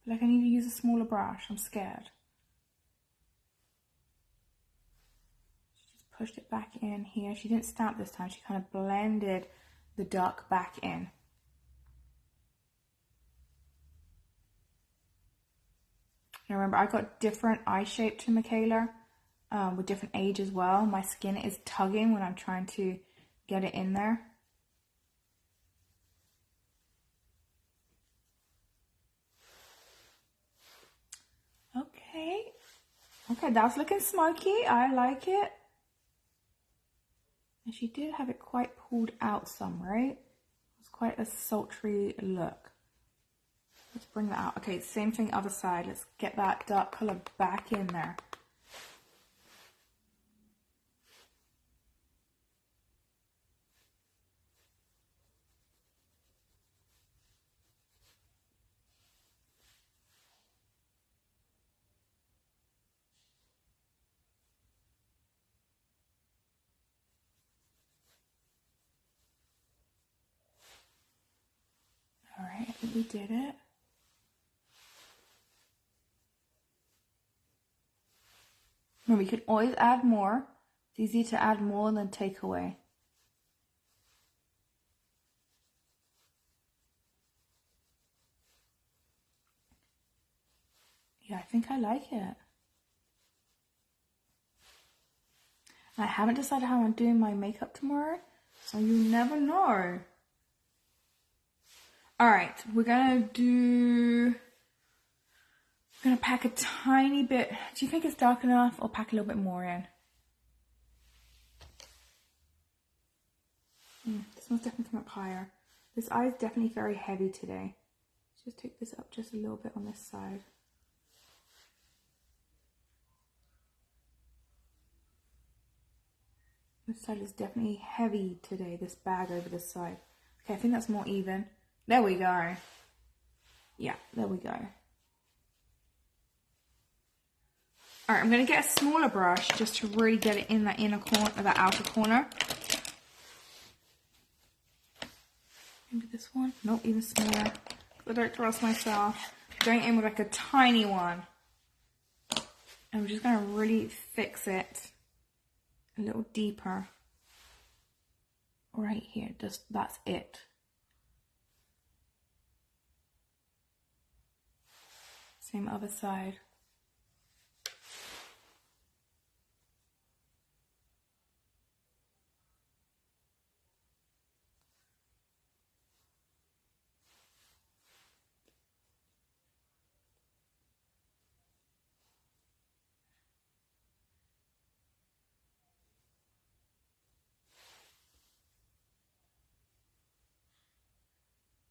Like I need to use a smaller brush. I'm scared. Pushed it back in here. She didn't stamp this time. She kind of blended the dark back in. Now remember, I got different eye shape to Michaela with different age as well. My skin is tugging when I'm trying to get it in there. Okay. Okay, that's looking smoky. I like it. And she did have it quite pulled out some, right? It was quite a sultry look. Let's bring that out. Okay, same thing other side. Let's get that dark color back in there. All right, I think we did it. Remember, you can always add more. It's easier to add more than take away. Yeah, I think I like it. I haven't decided how I'm doing my makeup tomorrow, so you never know. All right, we're gonna pack a tiny bit. Do you think it's dark enough, or pack a little bit more in? This one's definitely come up higher. This eye is definitely very heavy today. Let's just take this up just a little bit on this side. This side is definitely heavy today, this bag over this side. Okay, I think that's more even. There we go. Yeah, there we go. All right, I'm going to get a smaller brush just to really get it in that inner corner, that outer corner. Maybe this one. Nope, even smaller. I don't trust myself. Going in with like a tiny one. And we're just going to really fix it a little deeper. Right here, just that's it. Same other side.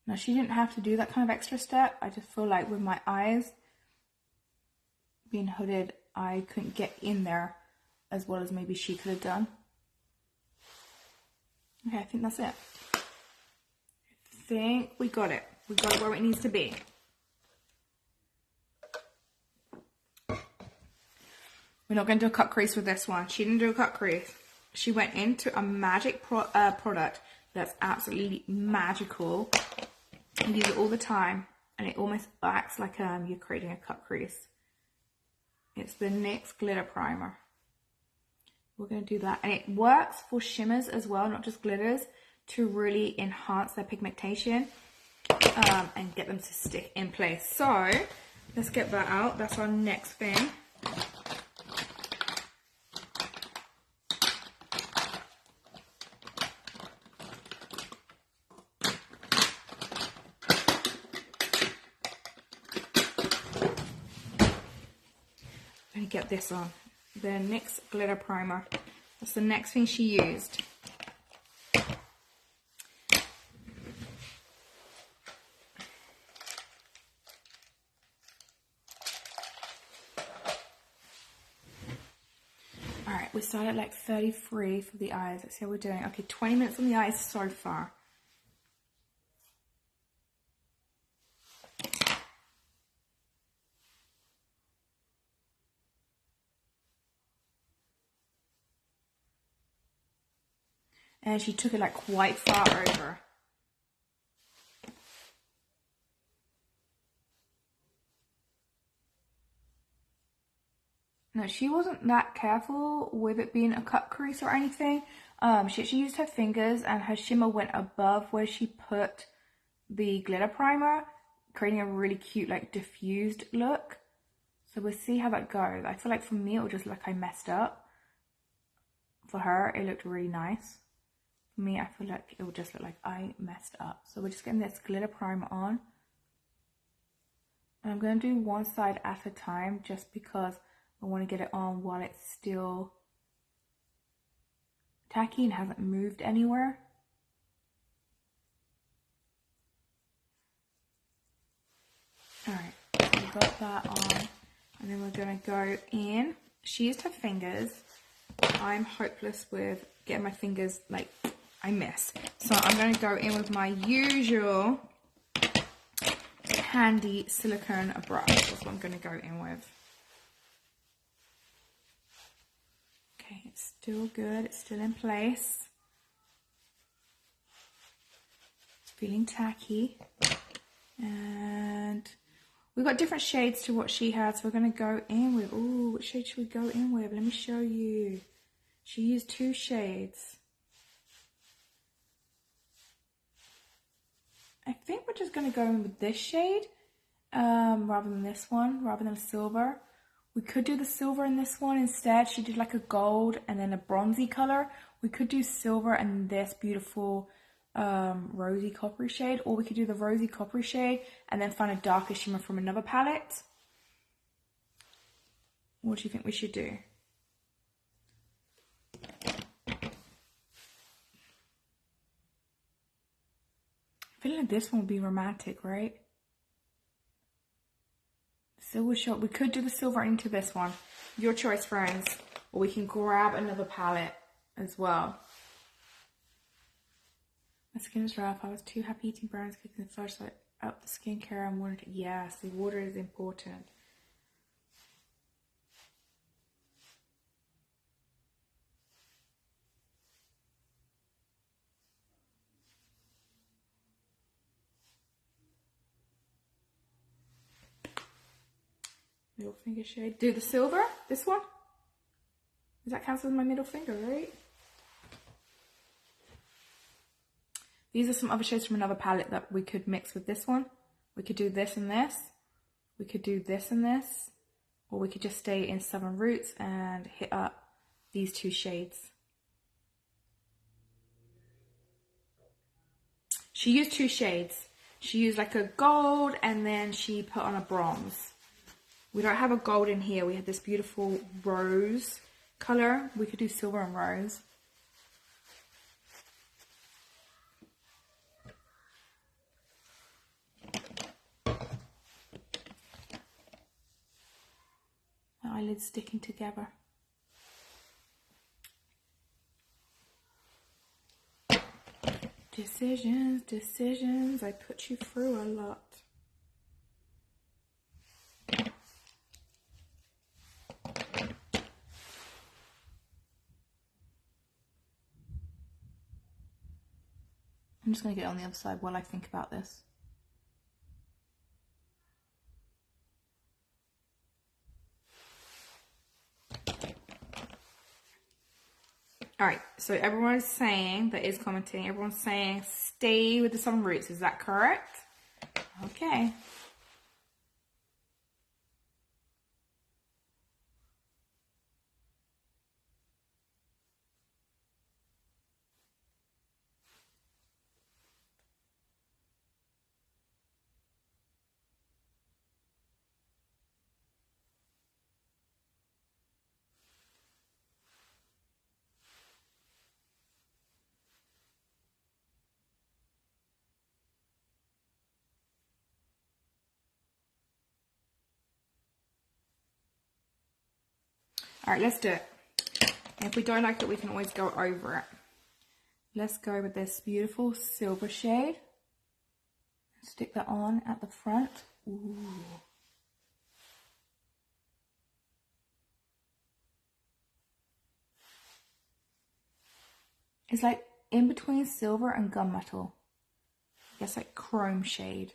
Now, she didn't have to do that kind of extra step. I just feel like with my eyes being hooded, I couldn't get in there as well as maybe she could have done. Okay, I think that's it. think we got it. We got it where it needs to be. We're not going to do a cut crease with this one. She didn't do a cut crease. She went into a magic product that's absolutely magical. You use it all the time, and it almost acts like you're creating a cut crease. It's the NYX Glitter Primer. We're going to do that. And it works for shimmers as well, not just glitters, to really enhance their pigmentation and get them to stick in place. So let's get that out. That's our next thing. Get this on, the NYX Glitter Primer. That's the next thing she used. Alright, we started at like 33 for the eyes. Let's see how we're doing. Okay, 20 minutes on the eyes so far. And she took it like quite far over. No, she wasn't that careful with it being a cut crease or anything. She used her fingers, and her shimmer went above where she put the glitter primer, creating a really cute like diffused look. So we'll see how that goes. I feel like for me it will just look like I messed up. For her it looked really nice. For me, I feel like it will just look like I messed up. So we're just getting this glitter primer on. And I'm going to do one side at a time just because I want to get it on while it's still tacky and hasn't moved anywhere. Alright, so we got that on. And then we're going to go in. She used her fingers. I'm hopeless with getting my fingers like... I miss. So I'm going to go in with my usual handy silicone brush. That's what I'm going to go in with. Okay, it's still good. It's still in place. It's feeling tacky. And we've got different shades to what she had. So we're going to go in with... Ooh, what shade should we go in with? Let me show you. She used 2 shades. I think we're just going to go in with this shade rather than this one, rather than silver. We could do the silver in this one instead. She did like a gold and then a bronzy color. We could do silver and this beautiful rosy coppery shade, or we could do the rosy coppery shade and then find a darker shimmer from another palette. What do you think we should do? I feel like this one would be romantic, right? Silver shot. We could do the silver into this one. Your choice, friends. Or we can grab another palette as well. My skin is rough. I was too happy eating brownies, cooking the first like up the skincare and wanted to... Yes, the water is important. Middle finger shade. Do the silver, this one. Does that count as my middle finger, right? These are some other shades from another palette that we could mix with this one. We could do this and this. We could do this and this. Or we could just stay in Southern Roots and hit up these 2 shades. She used 2 shades. She used like a gold and then she put on a bronze. We don't have a gold in here. We have this beautiful rose color. We could do silver and rose. My eyelids sticking together. Decisions, decisions. I put you through a lot. I'm just going to get on the other side while I think about this. Alright, so everyone's saying, that is commenting, everyone's saying stay with the Southern Roots. Is that correct? Okay. Alright, let's do it. And if we don't like it, we can always go over it. Let's go with this beautiful silver shade. Stick that on at the front. Ooh. It's like in between silver and gunmetal. I guess like chrome shade.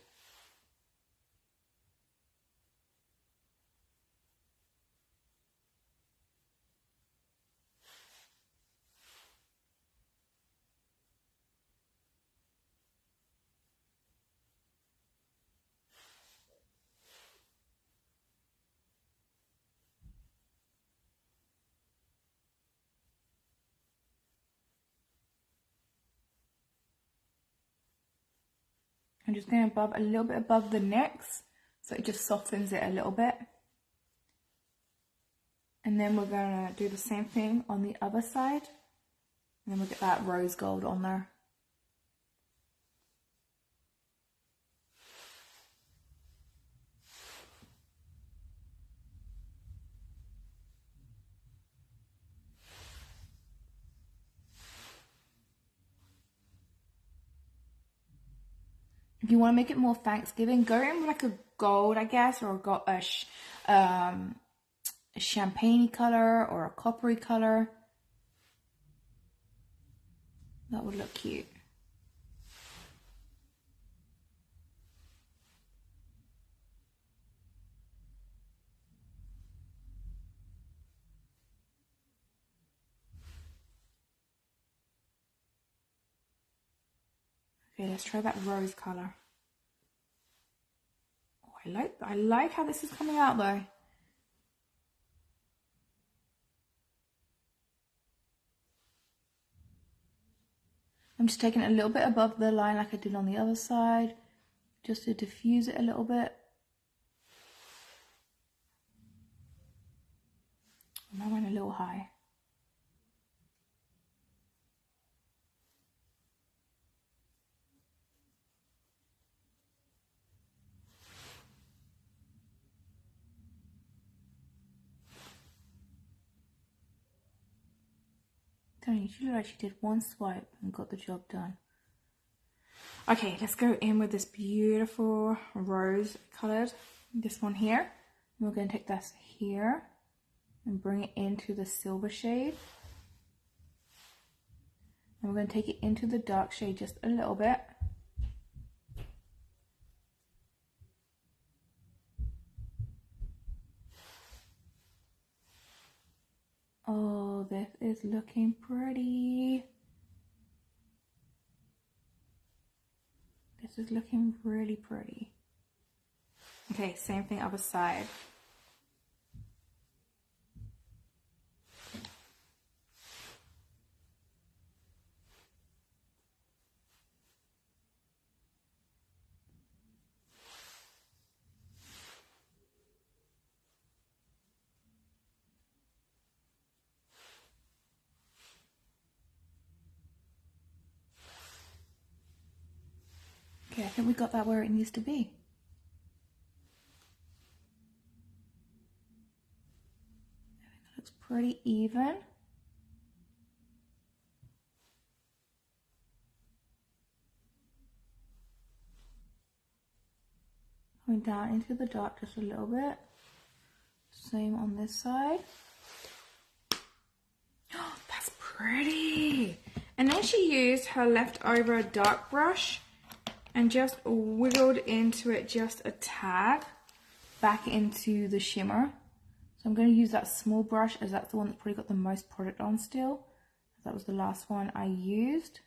I'm just going above, a little bit above the necks, so it just softens it a little bit. And then we're going to do the same thing on the other side. And then we'll get that rose gold on there. If you want to make it more Thanksgiving, go in with like a gold, I guess, or a champagne color or a coppery color. That would look cute. Okay, let's try that rose color. Oh, I like how this is coming out though. I'm just taking it a little bit above the line like I did on the other side, just to diffuse it a little bit. I went a little high. Tony, she looked like she did one swipe and got the job done. Okay, let's go in with this beautiful rose colored, this one here. We're going to take this here and bring it into the silver shade. And we're going to take it into the dark shade just a little bit. Oh, this is looking pretty. This is looking really pretty. Okay, same thing other side. Okay, I think we got that where it needs to be. I think that looks pretty even. down into the dark just a little bit. Same on this side. Oh, that's pretty. And then she used her leftover dark brush and just wiggled into it just a tad back into the shimmer. So I'm going to use that small brush as that's the one that's probably got the most product on still. That was the last one I used.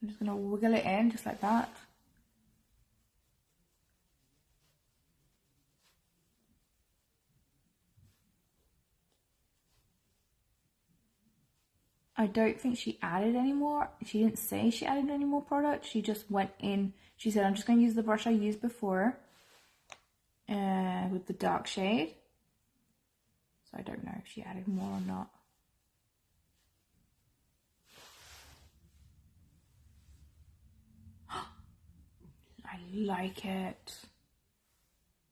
I'm just going to wiggle it in just like that. I don't think she added any more. She didn't say she added any more product. She just went in. She said, I'm just going to use the brush I used before with the dark shade. So I don't know if she added more or not. I like it.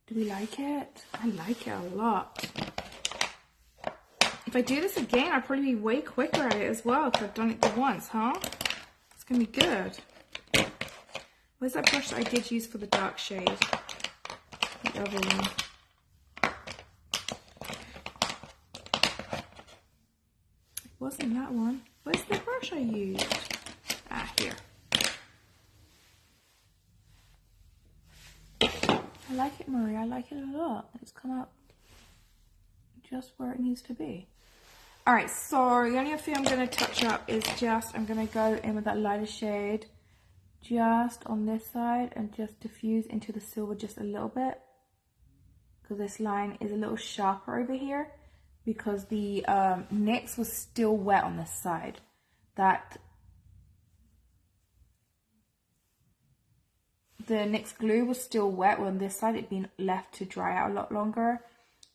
Do we like it? I like it a lot. If I do this again, I'll probably be way quicker at it as well because I've done it once, huh? It's going to be good. Where's that brush that I did use for the dark shade? The other one. It wasn't that one. Where's the brush I used? Ah, here. I like it, Marie. I like it a lot. It's come out just where it needs to be. Alright, so the only thing I'm going to touch up is just, I'm going to go in with that lighter shade just on this side and just diffuse into the silver just a little bit. Because this line is a little sharper over here because the NYX was still wet on this side. The NYX glue was still wet on this side. It'd been left to dry out a lot longer.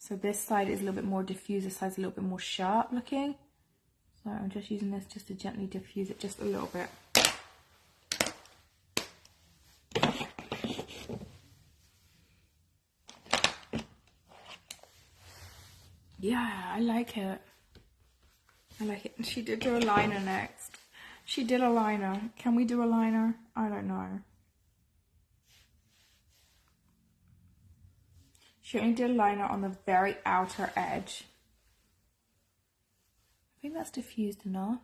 So this side is a little bit more diffused, this side's a little bit more sharp looking. So I'm just using this just to gently diffuse it just a little bit. Yeah, I like it. I like it. She did do a liner next. She did a liner. Can we do a liner? I don't know. She only did a liner on the very outer edge. I think that's diffused enough.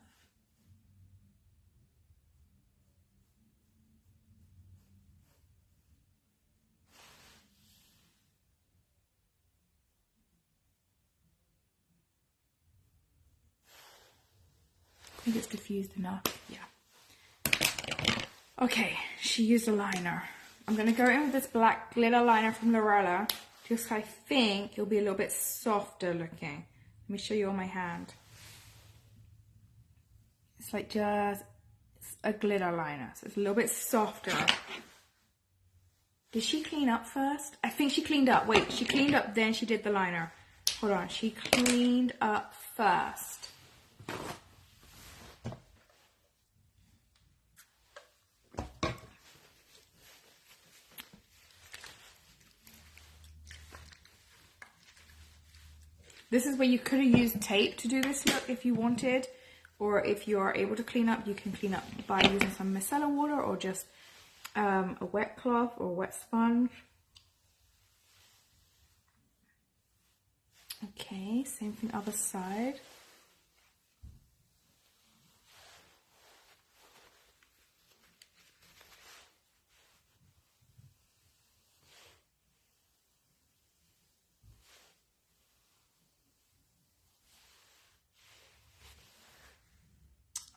I think it's diffused enough, yeah. Okay, she used a liner. I'm going to go in with this black glitter liner from Lorella. Just I think it'll be a little bit softer looking. Let me show you on my hand. It's like just a glitter liner, so it's a little bit softer. Did she clean up first? I think she cleaned up. Wait, she cleaned up, then she did the liner. Hold on, she cleaned up first. This is where you could have used tape to do this look if you wanted, or if you are able to clean up, you can clean up by using some micellar water or just a wet cloth or a wet sponge. Okay, same thing other side.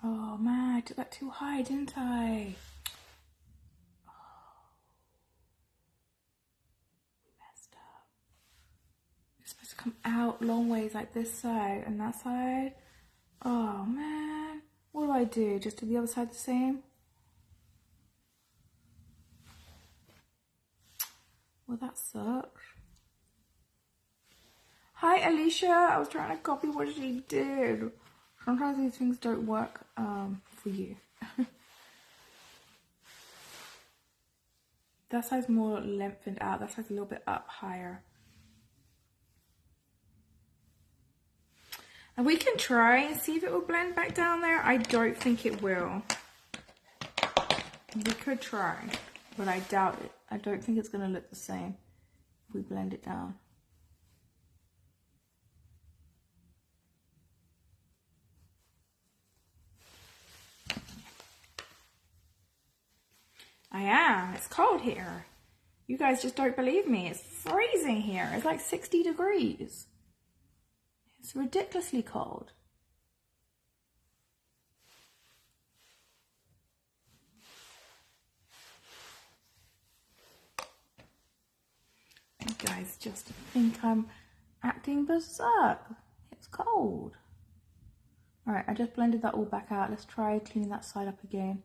Oh man, I did that too high, didn't I? Oh, messed up. It's supposed to come out long ways like this side and that side. Oh man, what do I do? Just do the other side the same? Well, that sucks. Hi Alicia, I was trying to copy what she did. Sometimes these things don't work for you. That side's more lengthened out. That side's a little bit up higher. And we can try and see if it will blend back down there. I don't think it will. We could try. but I doubt it. I don't think it's going to look the same if we blend it down. I am. It's cold here. You guys just don't believe me. It's freezing here. It's like 60 degrees. It's ridiculously cold. You guys just think I'm acting berserk. It's cold. Alright, I just blended that all back out. Let's try cleaning that side up again.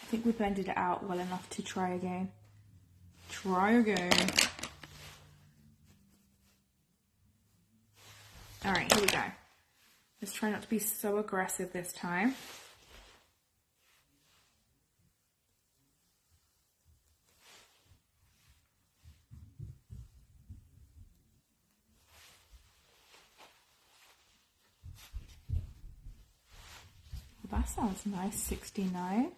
I think we blended it out well enough to try again. Try again. Alright, here we go. Let's try not to be so aggressive this time. Well, that sounds nice, 69.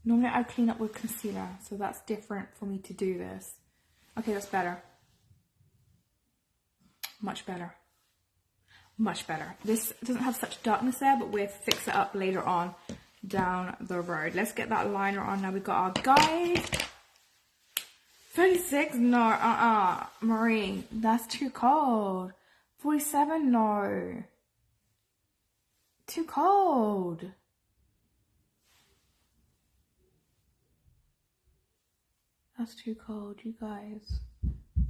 Normally I clean up with concealer, so that's different for me to do this. Okay, that's better. Much better. Much better. This doesn't have such darkness there, but we'll fix it up later on down the road. Let's get that liner on now. We've got our guide. 36? No, Marie, that's too cold. 47? No. Too cold. That's too cold, you guys.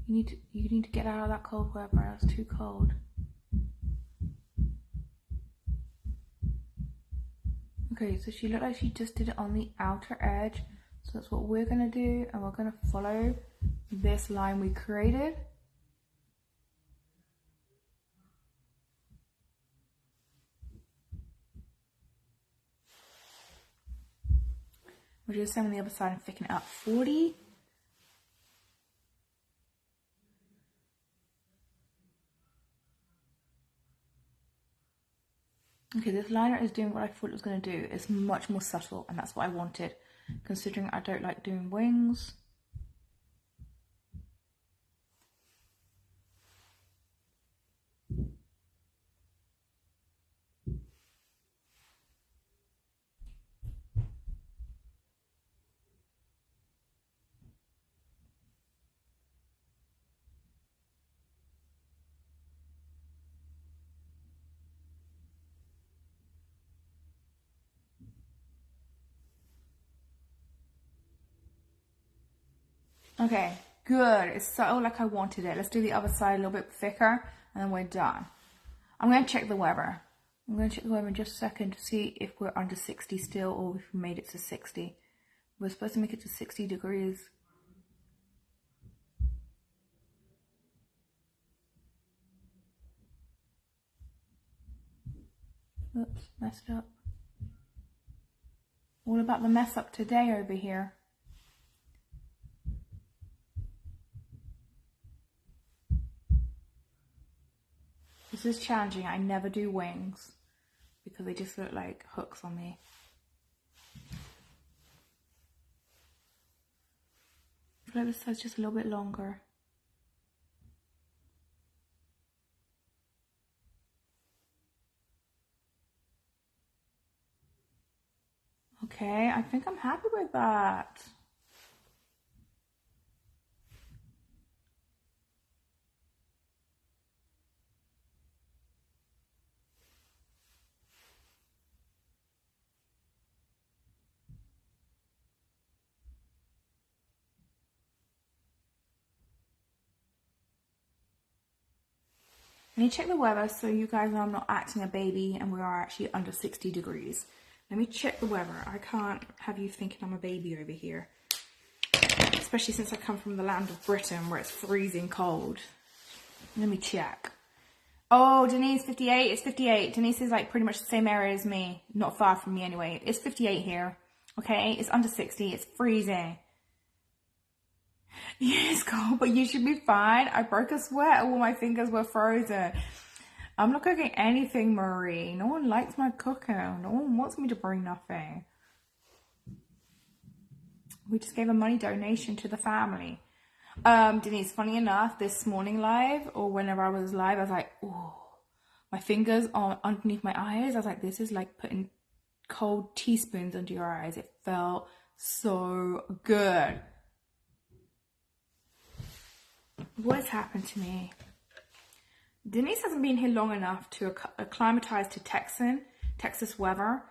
You need to get out of that cold weather. That's too cold. Okay, so she looked like she just did it on the outer edge. So that's what we're gonna do, and we're gonna follow this line we created. We'll do the same on the other side and thicken it up. 40. Okay, this liner is doing what I thought it was going to do. It's much more subtle, and that's what I wanted, considering I don't like doing wings. Okay, good. It's subtle like I wanted it. Let's do the other side a little bit thicker, and then we're done. I'm going to check the weather. I'm going to check the weather in just a second to see if we're under 60 still, or if we made it to 60. We're supposed to make it to 60 degrees. Oops, messed up. All about the mess up today over here. This is challenging. I never do wings because they just look like hooks on me. I feel like this side's just a little bit longer. Okay, I think I'm happy with that. I need to check the weather so you guys know I'm not acting a baby and we are actually under 60 degrees. Let me check the weather. I can't have you thinking I'm a baby over here. Especially since I come from the land of Britain where it's freezing cold. Let me check. Oh, Denise, 58. It's 58. Denise is like pretty much the same area as me. Not far from me anyway. It's 58 here. Okay, it's under 60. It's freezing. Yeah, it's cold, but you should be fine. I broke a sweat. All my fingers were frozen. I'm not cooking anything, Marie. No one likes my cooking. No one wants me to bring nothing. We just gave a money donation to the family. Denise, funny enough, this morning live, or whenever I was live, I was like, oh, my fingers are underneath my eyes. I was like, this is like putting cold teaspoons under your eyes. It felt so good. What has happened to me? Denise hasn't been here long enough to acclimatize to Texas weather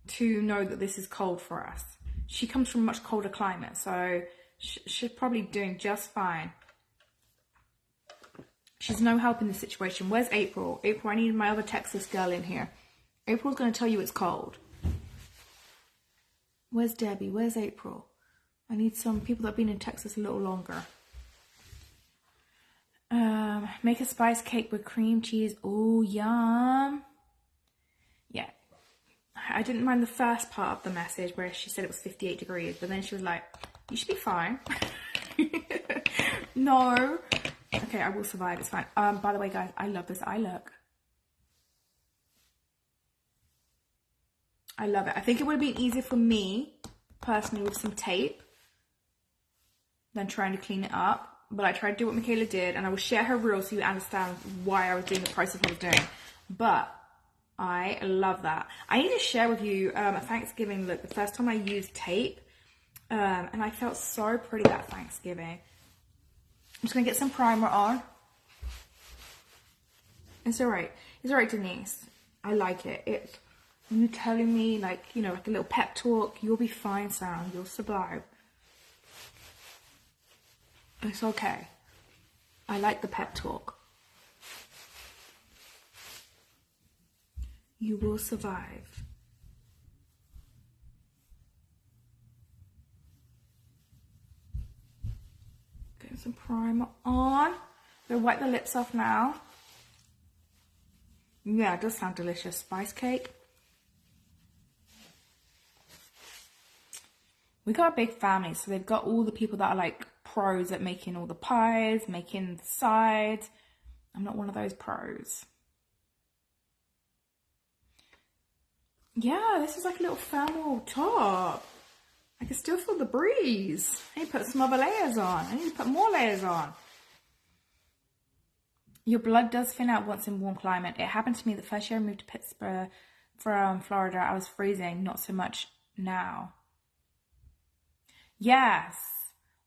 to know that this is cold for us. She comes from a much colder climate, so she's probably doing just fine. She's no help in this situation. Where's April? April, I need my other Texas girl in here. April's going to tell you it's cold. Where's Debbie? Where's April? I need some people that have been in Texas a little longer. Make a spice cake with cream cheese. Oh, yum. Yeah. I didn't mind the first part of the message where she said it was 58 degrees, but then she was like, you should be fine. No. Okay, I will survive. It's fine. By the way, guys, I love this eye look. I love it. I think it would have been easier for me, personally, with some tape than trying to clean it up. But I tried to do what Michaela did, and I will share her reel so you understand why I was doing the process I was doing. But I love that. I need to share with you a Thanksgiving look. The first time I used tape, and I felt so pretty that Thanksgiving. I'm just going to get some primer on. It's alright. It's alright, Denise. I like it. It's you telling me, like, you know, like a little pep talk. You'll be fine, Sam. You'll survive. It's okay. I like the pep talk. You will survive. Getting some primer on. Gonna wipe the lips off now. Yeah, it does sound delicious. Spice cake. We got a big family, so they've got all the people that are like pros at making all the pies, making the sides. I'm not one of those pros. Yeah, this is like a little thermal top. I can still feel the breeze. I need to put some other layers on. I need to put more layers on. Your blood does thin out once in warm climate. It happened to me the first year I moved to Pittsburgh from Florida. I was freezing, not so much now. Yes,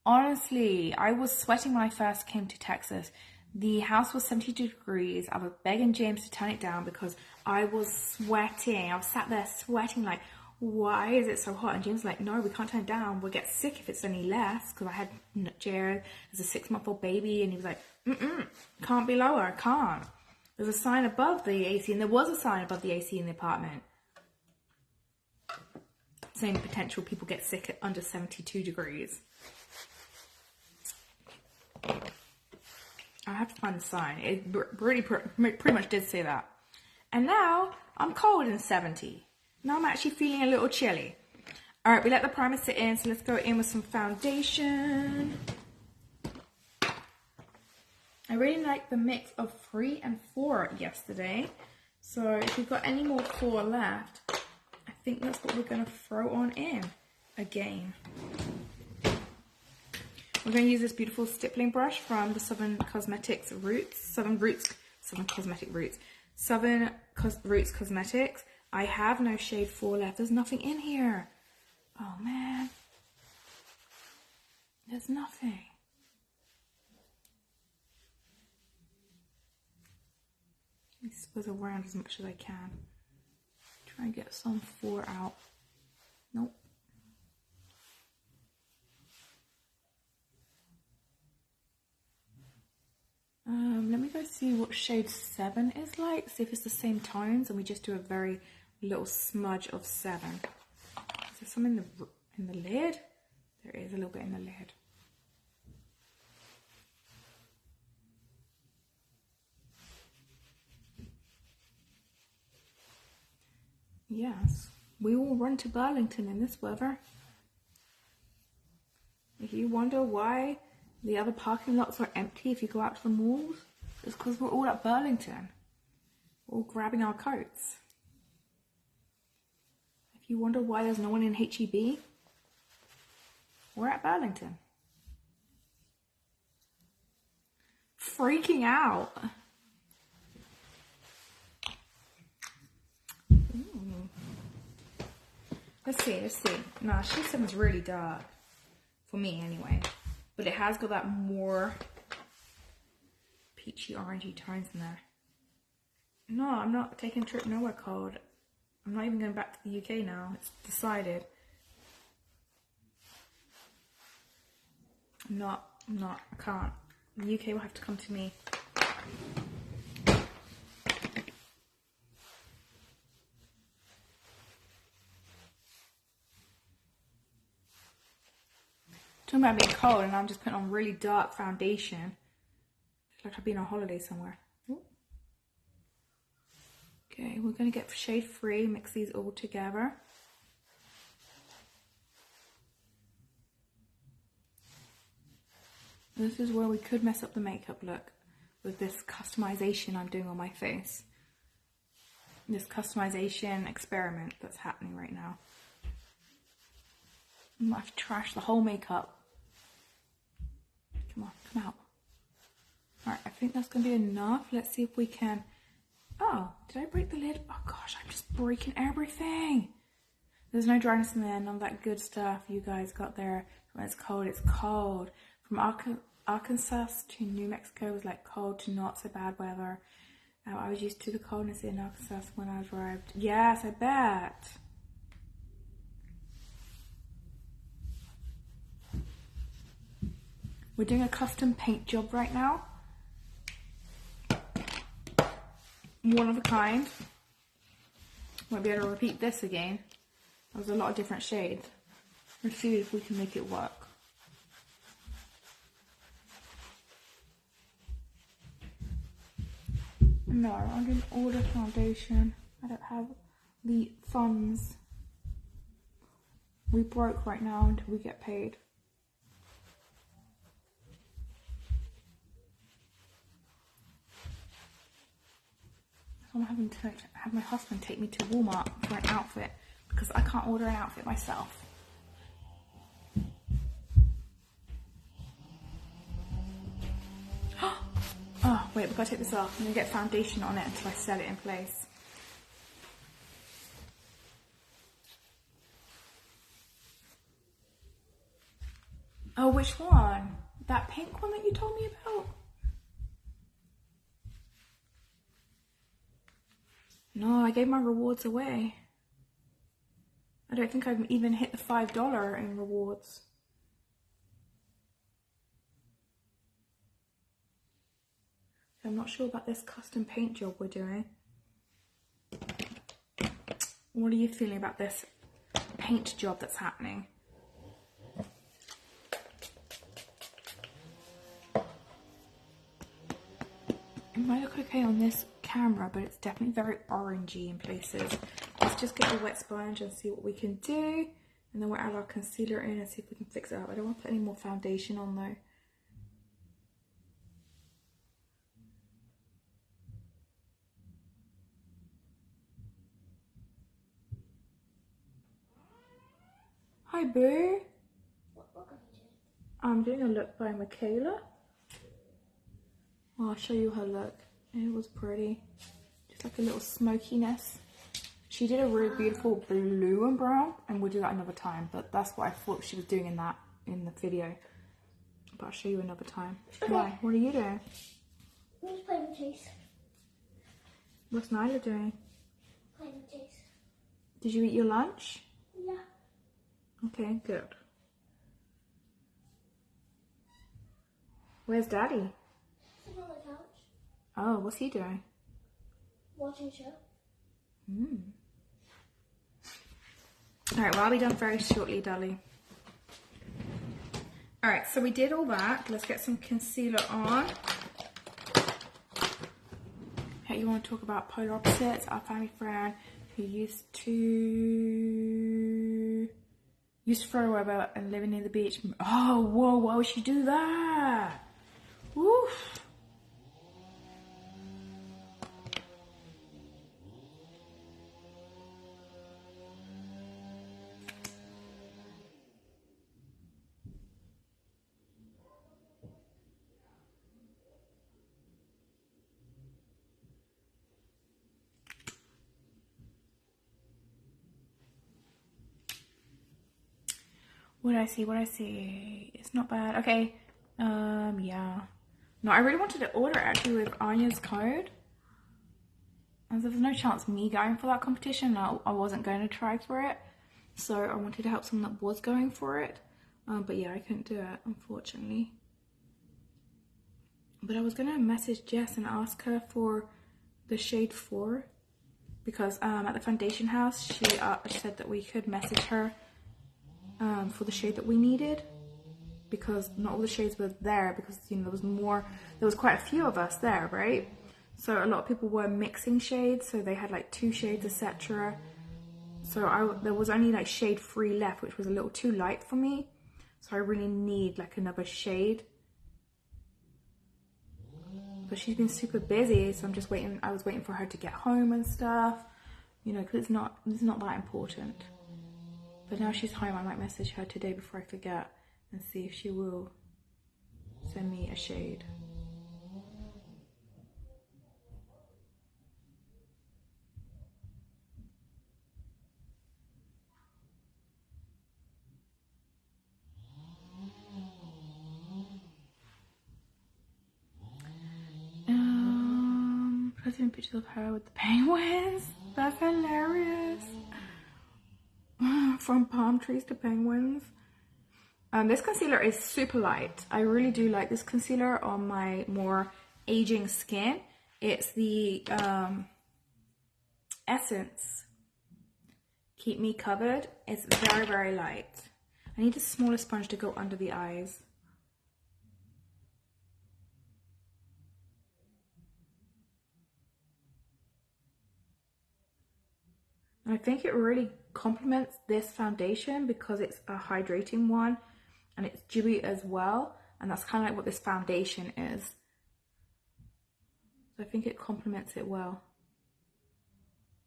honestly, I was sweating when I first came to Texas. The house was 72 degrees. I was begging James to turn it down because I was sweating. I was sat there sweating like, why is it so hot? And James was like, no, we can't turn it down. We'll get sick if it's any less, because I had Jared as a 6-month-old baby, and he was like, can't be lower, I can't. There's a sign above the AC, and there was a sign above the AC in the apartment saying potential people get sick at under 72 degrees. I have to find the sign. It really pretty much did say that. And now I'm cold in 70. Now I'm actually feeling a little chilly. All right, we let the primer sit in, so let's go in with some foundation. I really liked the mix of 3 and 4 yesterday. So if we've got any more 4 left, I think that's what we're going to throw on in again. We're going to use this beautiful stippling brush from the Southern Cosmetics Roots. Southern Roots Cosmetics. I have no shade 4 left. There's nothing in here. Oh man. There's nothing. Let me squiz around as much as I can. Try and get some 4 out. Nope. Let me go see what shade 7 is like. See if it's the same tones, and we just do a very little smudge of 7. Is there some in the lid? There is a little bit in the lid. Yes, we all run to Burlington in this weather. If you wonder why The other parking lots are empty if you go out to the malls. It's because we're all at Burlington. We're all grabbing our coats. If you wonder why there's no one in H-E-B, we're at Burlington. Freaking out. Ooh. Let's see. Nah, shade 7's really dark. For me, anyway. But it has got that more peachy, orangey tones in there. No, I'm not taking a trip nowhere cold. I'm not even going back to the UK now. It's decided. I'm not. I can't. The UK will have to come to me. Talking about being cold, and I'm just putting on really dark foundation. It's like I've been on holiday somewhere. Ooh. Okay, we're going to get shade 3, mix these all together. This is where we could mess up the makeup look with this customization I'm doing on my face. This customization experiment that's happening right now. I might have to trash the whole makeup. Come on, come out. Alright, I think that's going to be enough. Let's see if we can... Oh, did I break the lid? Oh gosh, I'm just breaking everything. There's no dryness in there, none of that good stuff you guys got there. When it's cold, it's cold. From Arkansas to New Mexico was like cold to not so bad weather. I was used to the coldness in Arkansas when I arrived. Yes, I bet. We're doing a custom paint job right now. One of a kind. Won't be able to repeat this again. There's a lot of different shades. Let's see if we can make it work. No, I didn't order foundation. I don't have the funds. We broke right now until we get paid. I'm having to have my husband take me to Walmart for an outfit because I can't order an outfit myself. Oh, wait, we've got to take this off. I'm going to get foundation on it until I set it in place. Oh, which one? That pink one that you told me about? No, I gave my rewards away. I don't think I've even hit the $5 in rewards. I'm not sure about this custom paint job we're doing. What are you feeling about this paint job that's happening? It might look okay on this camera, but it's definitely very orangey in places. Let's just get a wet sponge and see what we can do. And then we'll add our concealer in and see if we can fix it up. I don't want to put any more foundation on though. Hi, boo. What are you doing? I'm doing a look by Michaela. I'll show you her look. It was pretty. Just like a little smokiness. She did a really beautiful blue and brown, and we'll do that another time. But that's what I thought she was doing in the video. But I'll show you another time. Why? What are you doing? I'm just playing with cheese. What's Nyla doing? Playing with cheese. Did you eat your lunch? Yeah. Okay, good. Where's Daddy? Sitting on the couch. Oh, what's he doing? Watching a show. Alright, well, I'll be done very shortly, Dolly. Alright, so we did all that. Let's get some concealer on. Hey, you want to talk about polar opposites? Our family friend who used to Used to throw rubber and living near the beach. Oh, whoa, why would she do that? Woof. What I see, what I see. It's not bad. Okay. Yeah. No, I really wanted to order actually with Anya's code. And there was no chance me going for that competition. I wasn't going to try for it. So I wanted to help someone that was going for it. But yeah, I couldn't do it, unfortunately. But I was going to message Jess and ask her for the shade 4. Because at the foundation house, she said that we could message her for the shade that we needed, because not all the shades were there, because you know there was quite a few of us there, right? So a lot of people were mixing shades, so they had like 2 shades, etc. So there was only like shade 3 left, which was a little too light for me, so I really need like another shade. But she's been super busy, so I'm just waiting. I was waiting for her to get home and stuff, you know, because it's not that important. But now she's home, I might message her today before I forget and see if she will send me a shade. Posting pictures of her with the penguins. That's hilarious. From palm trees to penguins. This concealer is super light. I really do like this concealer on my more aging skin. It's the Essence Keep Me Covered. It's very, very light. I need a smaller sponge to go under the eyes. And I think it really complements this foundation because it's a hydrating one and it's dewy as well, and that's kind of like what this foundation is. So I think it complements it well.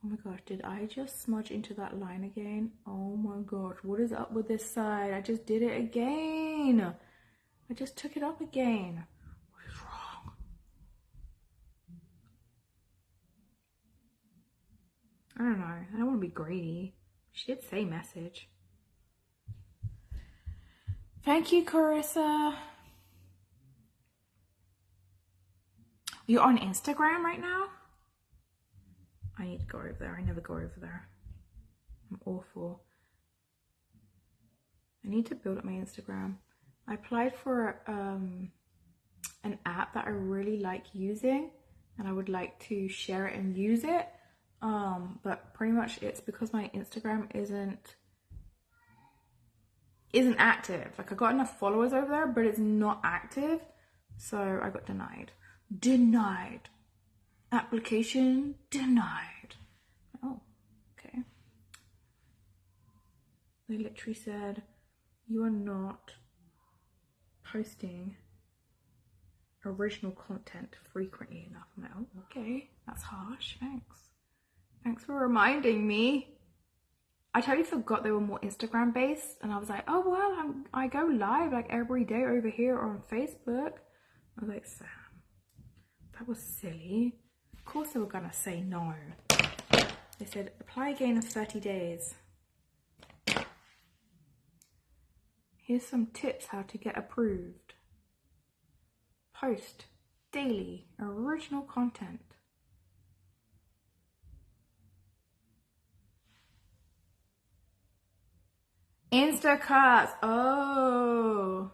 Oh my gosh, did I just smudge into that line again? Oh my gosh, what is up with this side? I just did it again. I just took it up again. What is wrong? I don't know. I don't want to be greedy. She did say message. Thank you, Carissa. You're on Instagram right now? I need to go over there. I never go over there. I'm awful. I need to build up my Instagram. I applied for an app that I really like using, and I would like to share it and use it. But pretty much it's because my Instagram isn't active. Like I got enough followers over there, but it's not active. So I got denied. Denied. Application denied. Oh, okay. They literally said, you are not posting original content frequently enough. I'm like, oh, okay, that's harsh. Thanks. Thanks for reminding me. I totally forgot they were more Instagram based, and I was like, oh well, I go live like every day over here on Facebook. I was like, Sam, that was silly. Of course they were gonna say no. They said apply again in 30 days. Here's some tips how to get approved. Post daily original content. Instacarts. Oh.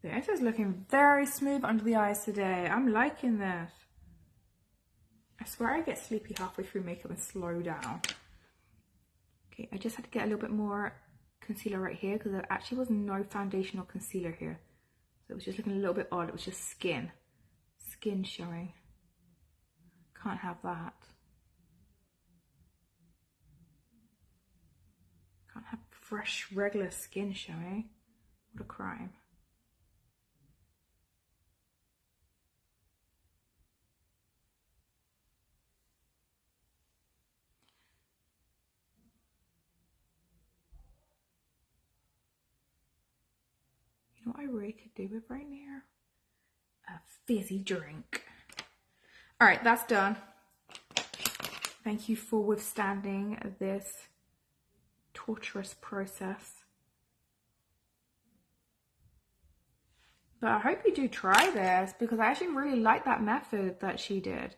This is looking very smooth under the eyes today. I'm liking this. I swear I get sleepy halfway through makeup and slow down. Okay, I just had to get a little bit more concealer right here because there actually was no foundation or concealer here. So it was just looking a little bit odd. It was just skin. Skin showing. Can't have that. fresh, regular skin showing. What a crime. You know what I really could do with right now? A fizzy drink. All right, that's done. Thank you for withstanding this torturous process. But I hope you do try this, because I actually really like that method that she did.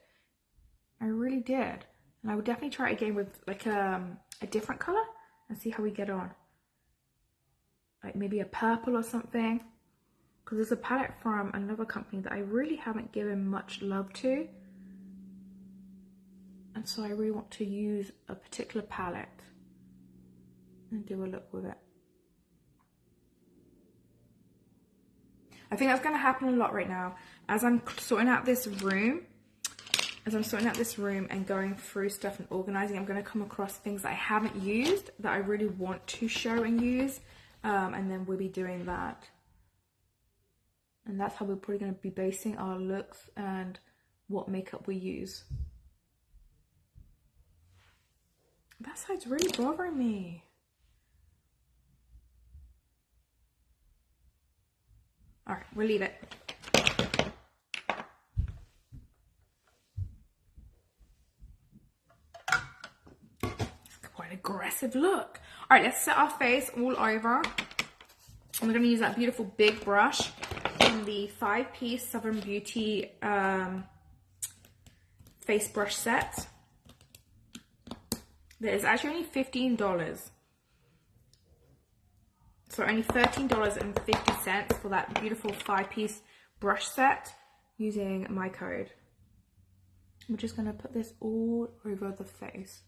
I really did. And I would definitely try it again with like a different color and see how we get on. Like maybe a purple or something. Because there's a palette from another company that I really haven't given much love to. And so I really want to use a particular palette and do a look with it. I think that's going to happen a lot right now. As I'm sorting out this room, and going through stuff and organizing, I'm going to come across things that I haven't used that I really want to show and use. And then we'll be doing that. And that's how we're probably going to be basing our looks and what makeup we use. That side's really bothering me. All right, we'll leave it. It's quite an aggressive look. All right, let's set our face all over. And we're going to use that beautiful big brush in the 5-piece Southern Beauty face brush set. That is actually only $15. So only $13.50 for that beautiful 5-piece brush set using my code. I'm just going to put this all over the face.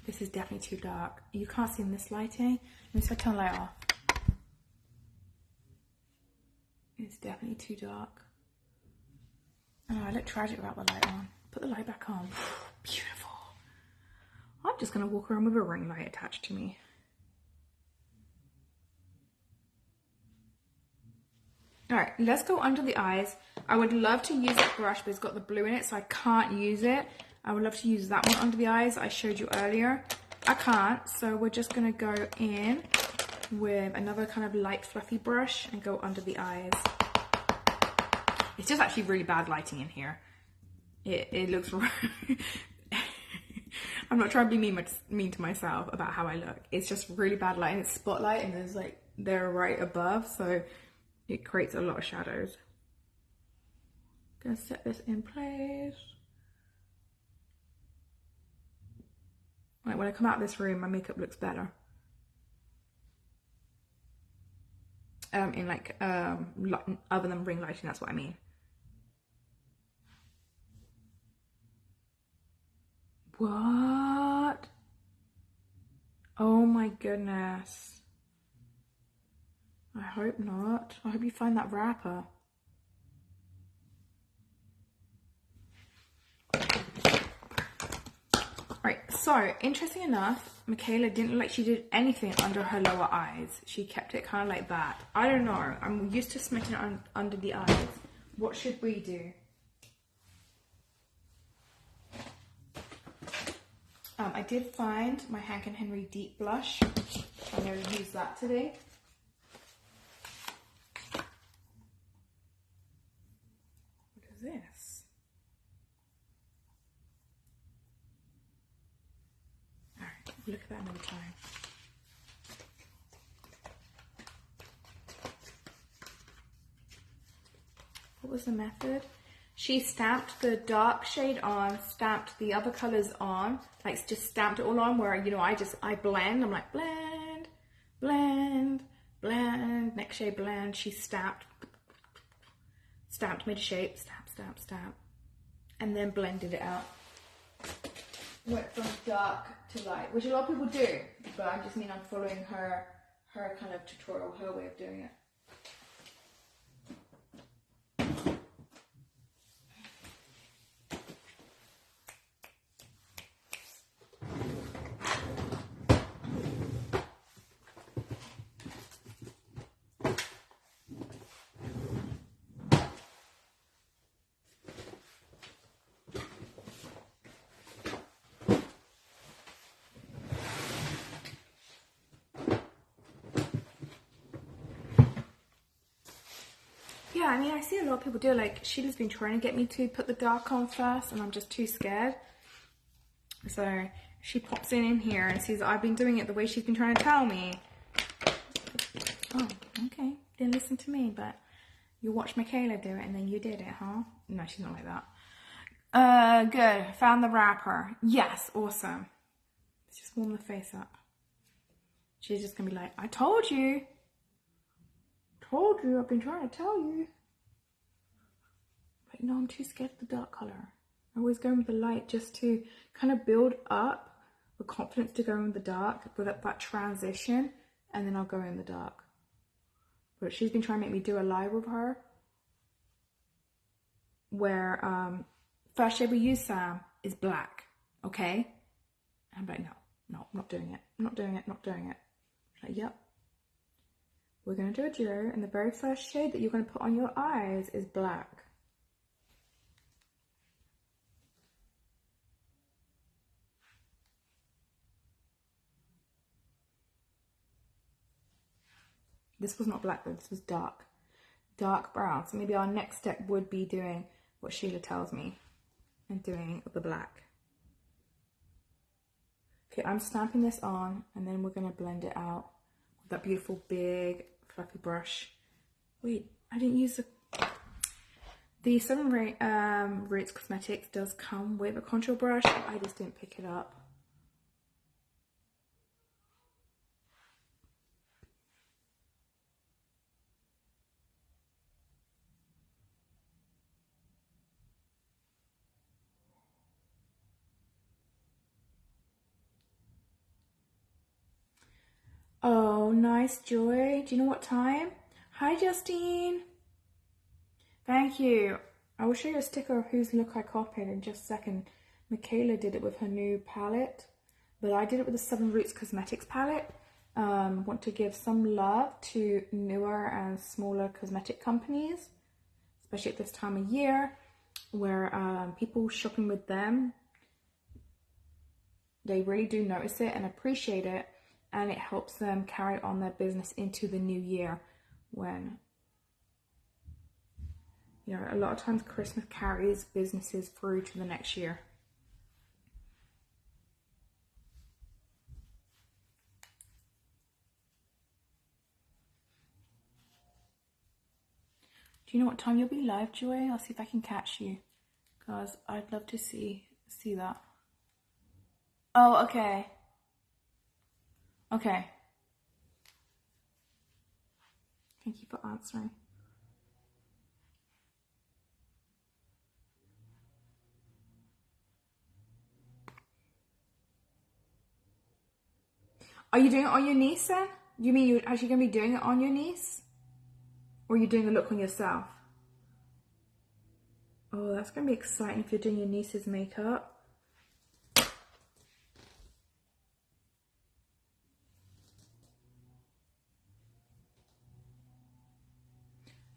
This is definitely too dark. You can't see in this lighting. Let me turn the light off. It's definitely too dark. Oh, I look tragic without the light on. Put the light back on. Beautiful. I'm just going to walk around with a ring light attached to me. All right, let's go under the eyes. I would love to use that brush, but it's got the blue in it, so I can't use it. I would love to use that one under the eyes I showed you earlier. I can't, so we're just going to go in with another kind of light fluffy brush and go under the eyes. It's just actually really bad lighting in here. It looks I'm not trying to be mean to myself about how I look. It's just really bad lighting. It's spotlight and there's like they're right above, so it creates a lot of shadows. Gonna set this in place. Like when I come out of this room, my makeup looks better. In like other than ring lighting, that's what I mean. What? Oh my goodness. I hope not. I hope you find that wrapper. Right, so interesting enough, Michaela didn't look like she did anything under her lower eyes. She kept it kind of like that. I don't know. I'm used to smitten it under the eyes. What should we do? I did find my Hank & Henry Deep Blush. I'm going to use that today. What is this? Alright, look at that another time. What was the method? She stamped the dark shade on, stamped the other colors on, like just stamped it all on where, you know, I blend. I'm like blend, blend, blend, next shade blend. She stamped, made a shape, stamp, stamp, stamp, and then blended it out. went from dark to light, which a lot of people do, but I just mean I'm following her kind of tutorial, her way of doing it. Yeah, I mean, I see a lot of people do. Like, Sheila's been trying to get me to put the dark on first, and I'm just too scared. So she pops in here and sees that I've been doing it the way she's been trying to tell me. Oh, okay. Didn't listen to me, but you watched Michaela do it, and then you did it, huh? No, she's not like that. Good. Found the wrapper. Yes, awesome. Let's just warm the face up. She's just gonna be like, I told you. I've been trying to tell you. But I'm too scared of the dark color. I always go in with the light just to kind of build up the confidence to go in the dark with that transition, and then I'll go in the dark. But she's been trying to make me do a live with her where first shade we use, Sam, is black, okay? And I'm like, no, I'm not doing it. I'm not doing it. Like, yep. We're going to do a duo, and the very first shade that you're going to put on your eyes is black. This was not black though, this was dark brown. So maybe our next step would be doing what Sheila tells me and doing the black. Okay, I'm stamping this on, and then we're going to blend it out with that beautiful big fluffy brush. Wait, I didn't use the Seven Roots Cosmetics does come with a contour brush. I just didn't pick it up. Oh, nice, Joy. Do you know what time? Hi, Justine. Thank you. I will show you a sticker of whose look I copied in just a second. Michaela did it with her new palette, but I did it with the Seven Roots Cosmetics palette. Want to give some love to newer and smaller cosmetic companies, especially at this time of year where people shopping with them, they really do notice it and appreciate it, and it helps them carry on their business into the new year when, a lot of times Christmas carries businesses through to the next year. Do you know what time you'll be live, Joy? I'll see if I can catch you, because I'd love to see that. Oh, okay. Okay. Thank you for answering. Are you doing it on your niece then? You mean you're actually going to be doing it on your niece? Or are you doing a look on yourself? Oh, that's going to be exciting if you're doing your niece's makeup.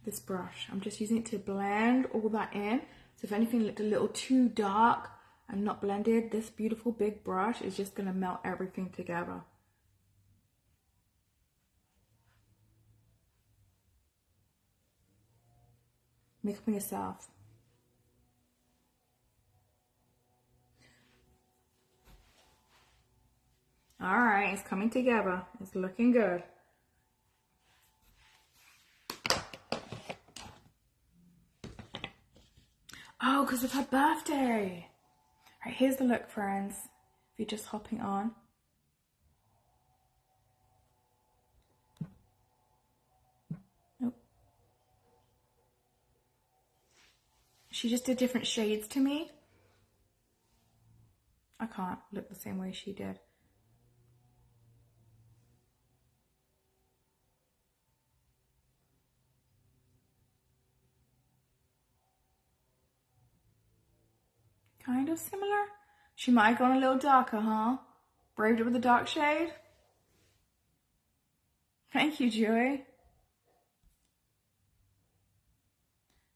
This brush, I'm just using it to blend all that in. So if anything looked a little too dark and not blended, this beautiful big brush is just going to melt everything together. Makeup on yourself. All right, it's coming together. It's looking good. Oh, because of her birthday. All right, here's the look, friends. If you're just hopping on. Nope. She just did different shades to me. I can't look the same way she did. Kind of similar. She might have gone a little darker, huh? Braved it with a dark shade. Thank you, Joey.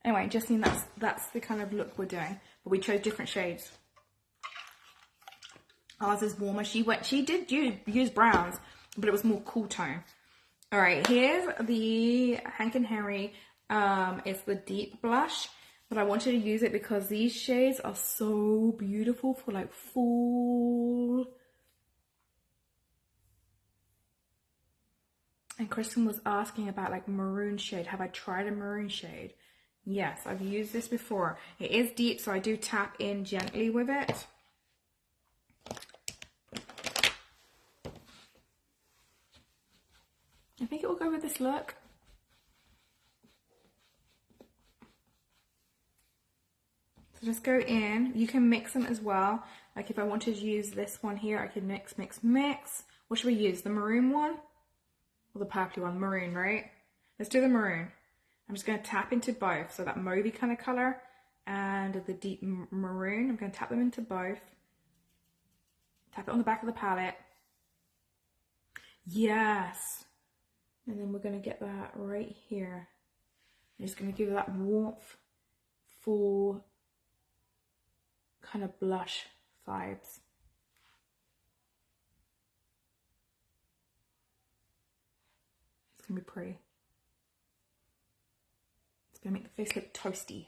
Anyway, Justine, that's the kind of look we're doing. But we chose different shades. Ours is warmer. She did use browns, but it was more cool tone. All right, here's the Hank and Harry. It's the deep blush, but I wanted to use it because these shades are so beautiful for like fall. And Kristen was asking about like maroon shade. Have I tried a maroon shade? Yes, I've used this before. It is deep, so I do tap in gently with it. I think it will go with this look. So just go in. You can mix them as well. Like if I wanted to use this one here, I could mix. What should we use? The maroon one? Or the purpley one? Maroon, right? Let's do the maroon. I'm just going to tap into both. So that mauvey kind of color and the deep maroon. I'm going to tap them into both. Tap it on the back of the palette. Yes. And then we're going to get that right here. I'm just going to give that warmth, full kind of blush vibes. It's going to be pretty. It's going to make the face look toasty.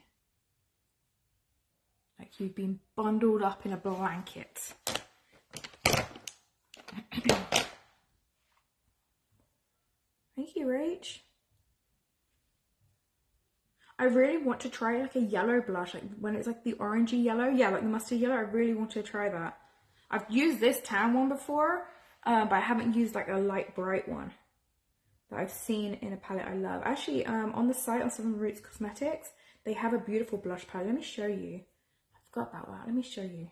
Like you've been bundled up in a blanket. Thank you, Rach. I really want to try like a yellow blush, like when it's like the orangey yellow. Yeah, like the mustard yellow. I really want to try that. I've used this tan one before, but I haven't used like a light bright one that I've seen in a palette I love. Actually, on the site on Seven Roots Cosmetics, they have a beautiful blush palette. Let me show you. I forgot about that. Let me show you.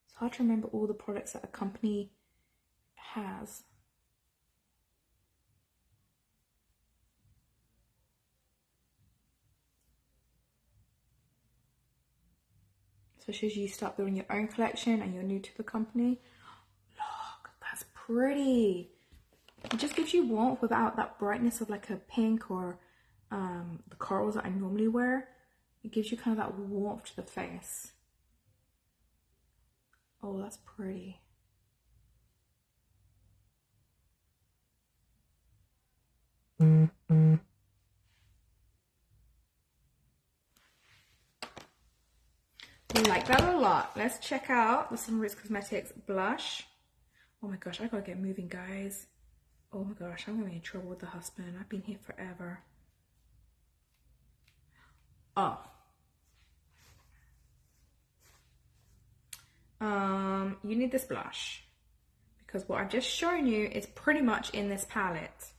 It's hard to remember all the products that a company has. Especially as you start building your own collection and you're new to the company. Look, that's pretty. It just gives you warmth without that brightness of like a pink or the corals that I normally wear. It gives you kind of that warmth to the face. Oh, that's pretty. I like that a lot. Let's check out the Seven Roots Cosmetics blush. Oh my gosh, I gotta get moving, guys. Oh my gosh, I'm gonna be in trouble with the husband. I've been here forever. Oh. You need this blush because what I've just shown you is pretty much in this palette.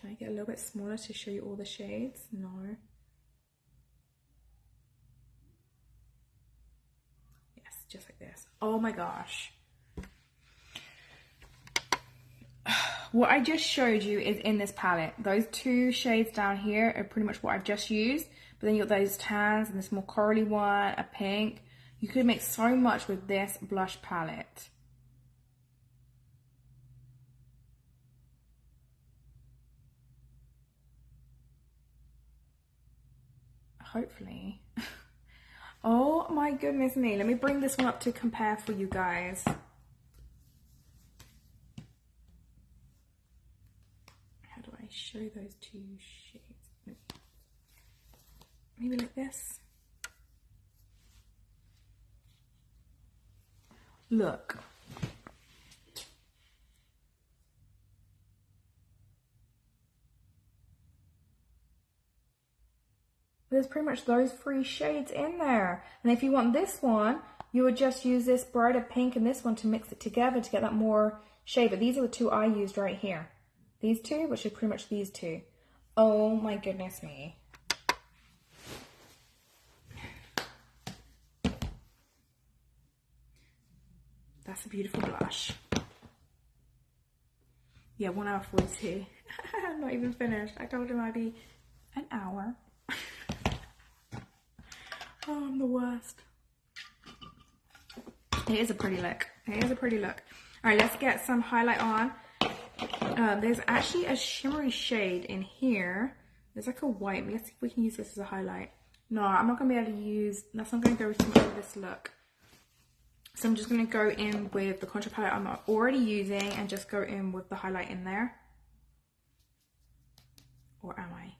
Can I get a little bit smaller to show you all the shades? No. Yes, just like this. Oh my gosh. What I just showed you is in this palette. Those two shades down here are pretty much what I've just used. But then you got those tans and this more corally one, a pink. You could make so much with this blush palette. Hopefully. Oh my goodness me. Let me bring this one up to compare for you guys. How do I show those two shades? Maybe like this. Look. There's pretty much those three shades in there. And if you want this one, you would just use this brighter pink and this one to mix it together to get that more shade. But these are the two I used right here. These two, which are pretty much these two. Oh my goodness me. That's a beautiful blush. Yeah, 1 hour 42. I'm not even finished. I told him I'd be an hour. Oh, I'm the worst. It is a pretty look. It is a pretty look. All right, let's get some highlight on. There's actually a shimmery shade in here. There's like a white. Let's see if we can use this as a highlight. No, I'm not going to be able to use, that's not going to go with this look. So I'm just going to go in with the contour palette I'm already using and just go in with the highlight in there. Or am I?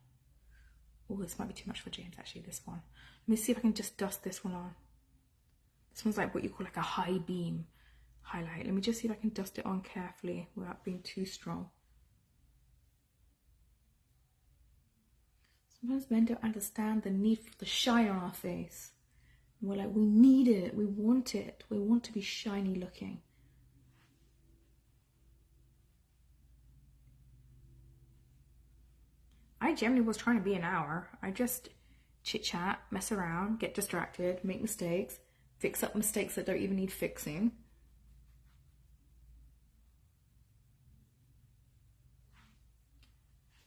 Oh, this might be too much for James actually, this one. Let me see if I can just dust this one on. This one's like what you call like a high beam highlight. Let me just see if I can dust it on carefully without being too strong. Sometimes men don't understand the need for the shine on our face. We're like, we need it, we want to be shiny looking. I generally was trying to be an hour. I just chit chat, mess around, get distracted, make mistakes, fix up mistakes that don't even need fixing.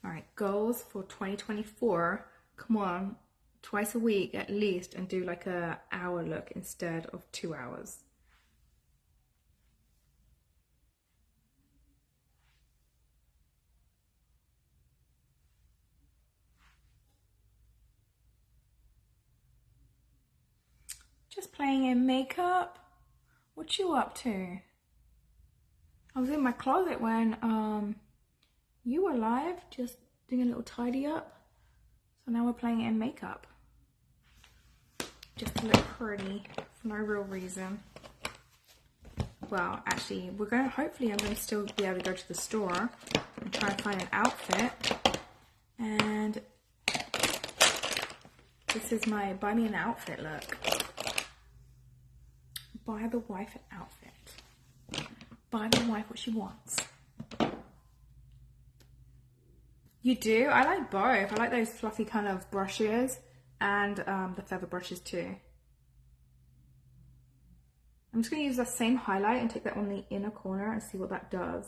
All right, goals for 2024. Come on, twice a week at least, and do like a hour look instead of 2 hours. Just playing in makeup. What you up to? I was in my closet when you were live, just doing a little tidy up. So now we're playing in makeup. Just to look pretty for no real reason. Well, actually, hopefully I'm going to still be able to go to the store and try and find an outfit. And this is my buy me an outfit look. Buy the wife an outfit. Buy the wife what she wants. You do? I like both. I like those fluffy kind of brushes and the feather brushes too. I'm just going to use the same highlight and take that on the inner corner and see what that does.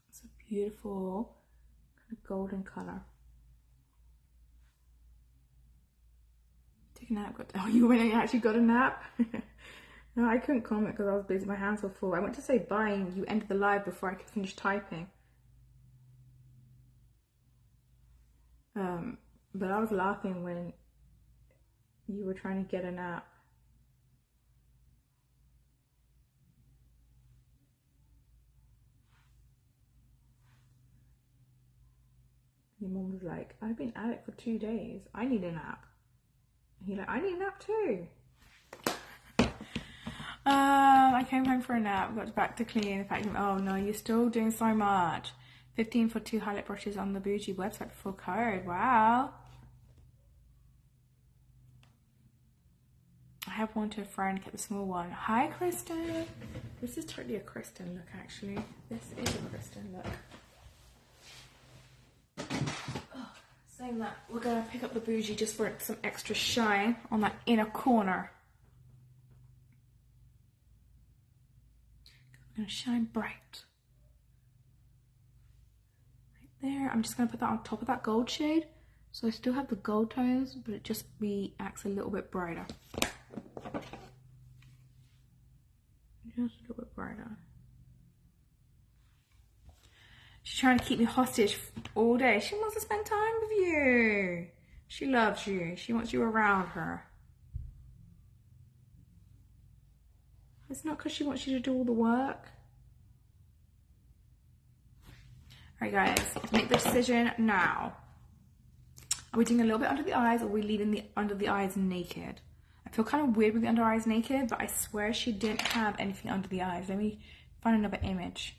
It's a beautiful kind of golden color. Take a nap. Oh, you went and actually got a nap? No, I couldn't comment because I was busy. My hands were full. I went to say bye and you ended the live before I could finish typing. But I was laughing when you were trying to get a nap. Your mom was like, I've been at it for 2 days. I need a nap. And you're like, I need a nap too. I came home for a nap, got back to cleaning the vacuum. Oh no, you're still doing so much. 15 for 2 highlight brushes on the Bougie website before code. Wow. I have one to a friend, get the small one. Hi, Kristen. This is totally a Kristen look, actually. This is a Kristen look. Oh, saying that, we're going to pick up the Bougie just for some extra shine on that inner corner. I'm going to shine bright. Right there. I'm just going to put that on top of that gold shade. So I still have the gold tones, but it just acts a little bit brighter. Just a little bit brighter. She's trying to keep me hostage all day. She wants to spend time with you. She loves you. She wants you around her. It's not because she wants you to do all the work. Alright guys, make the decision now. Are we doing a little bit under the eyes or are we leaving under the eyes naked? I feel kind of weird with the under eyes naked, but I swear she didn't have anything under the eyes. Let me find another image.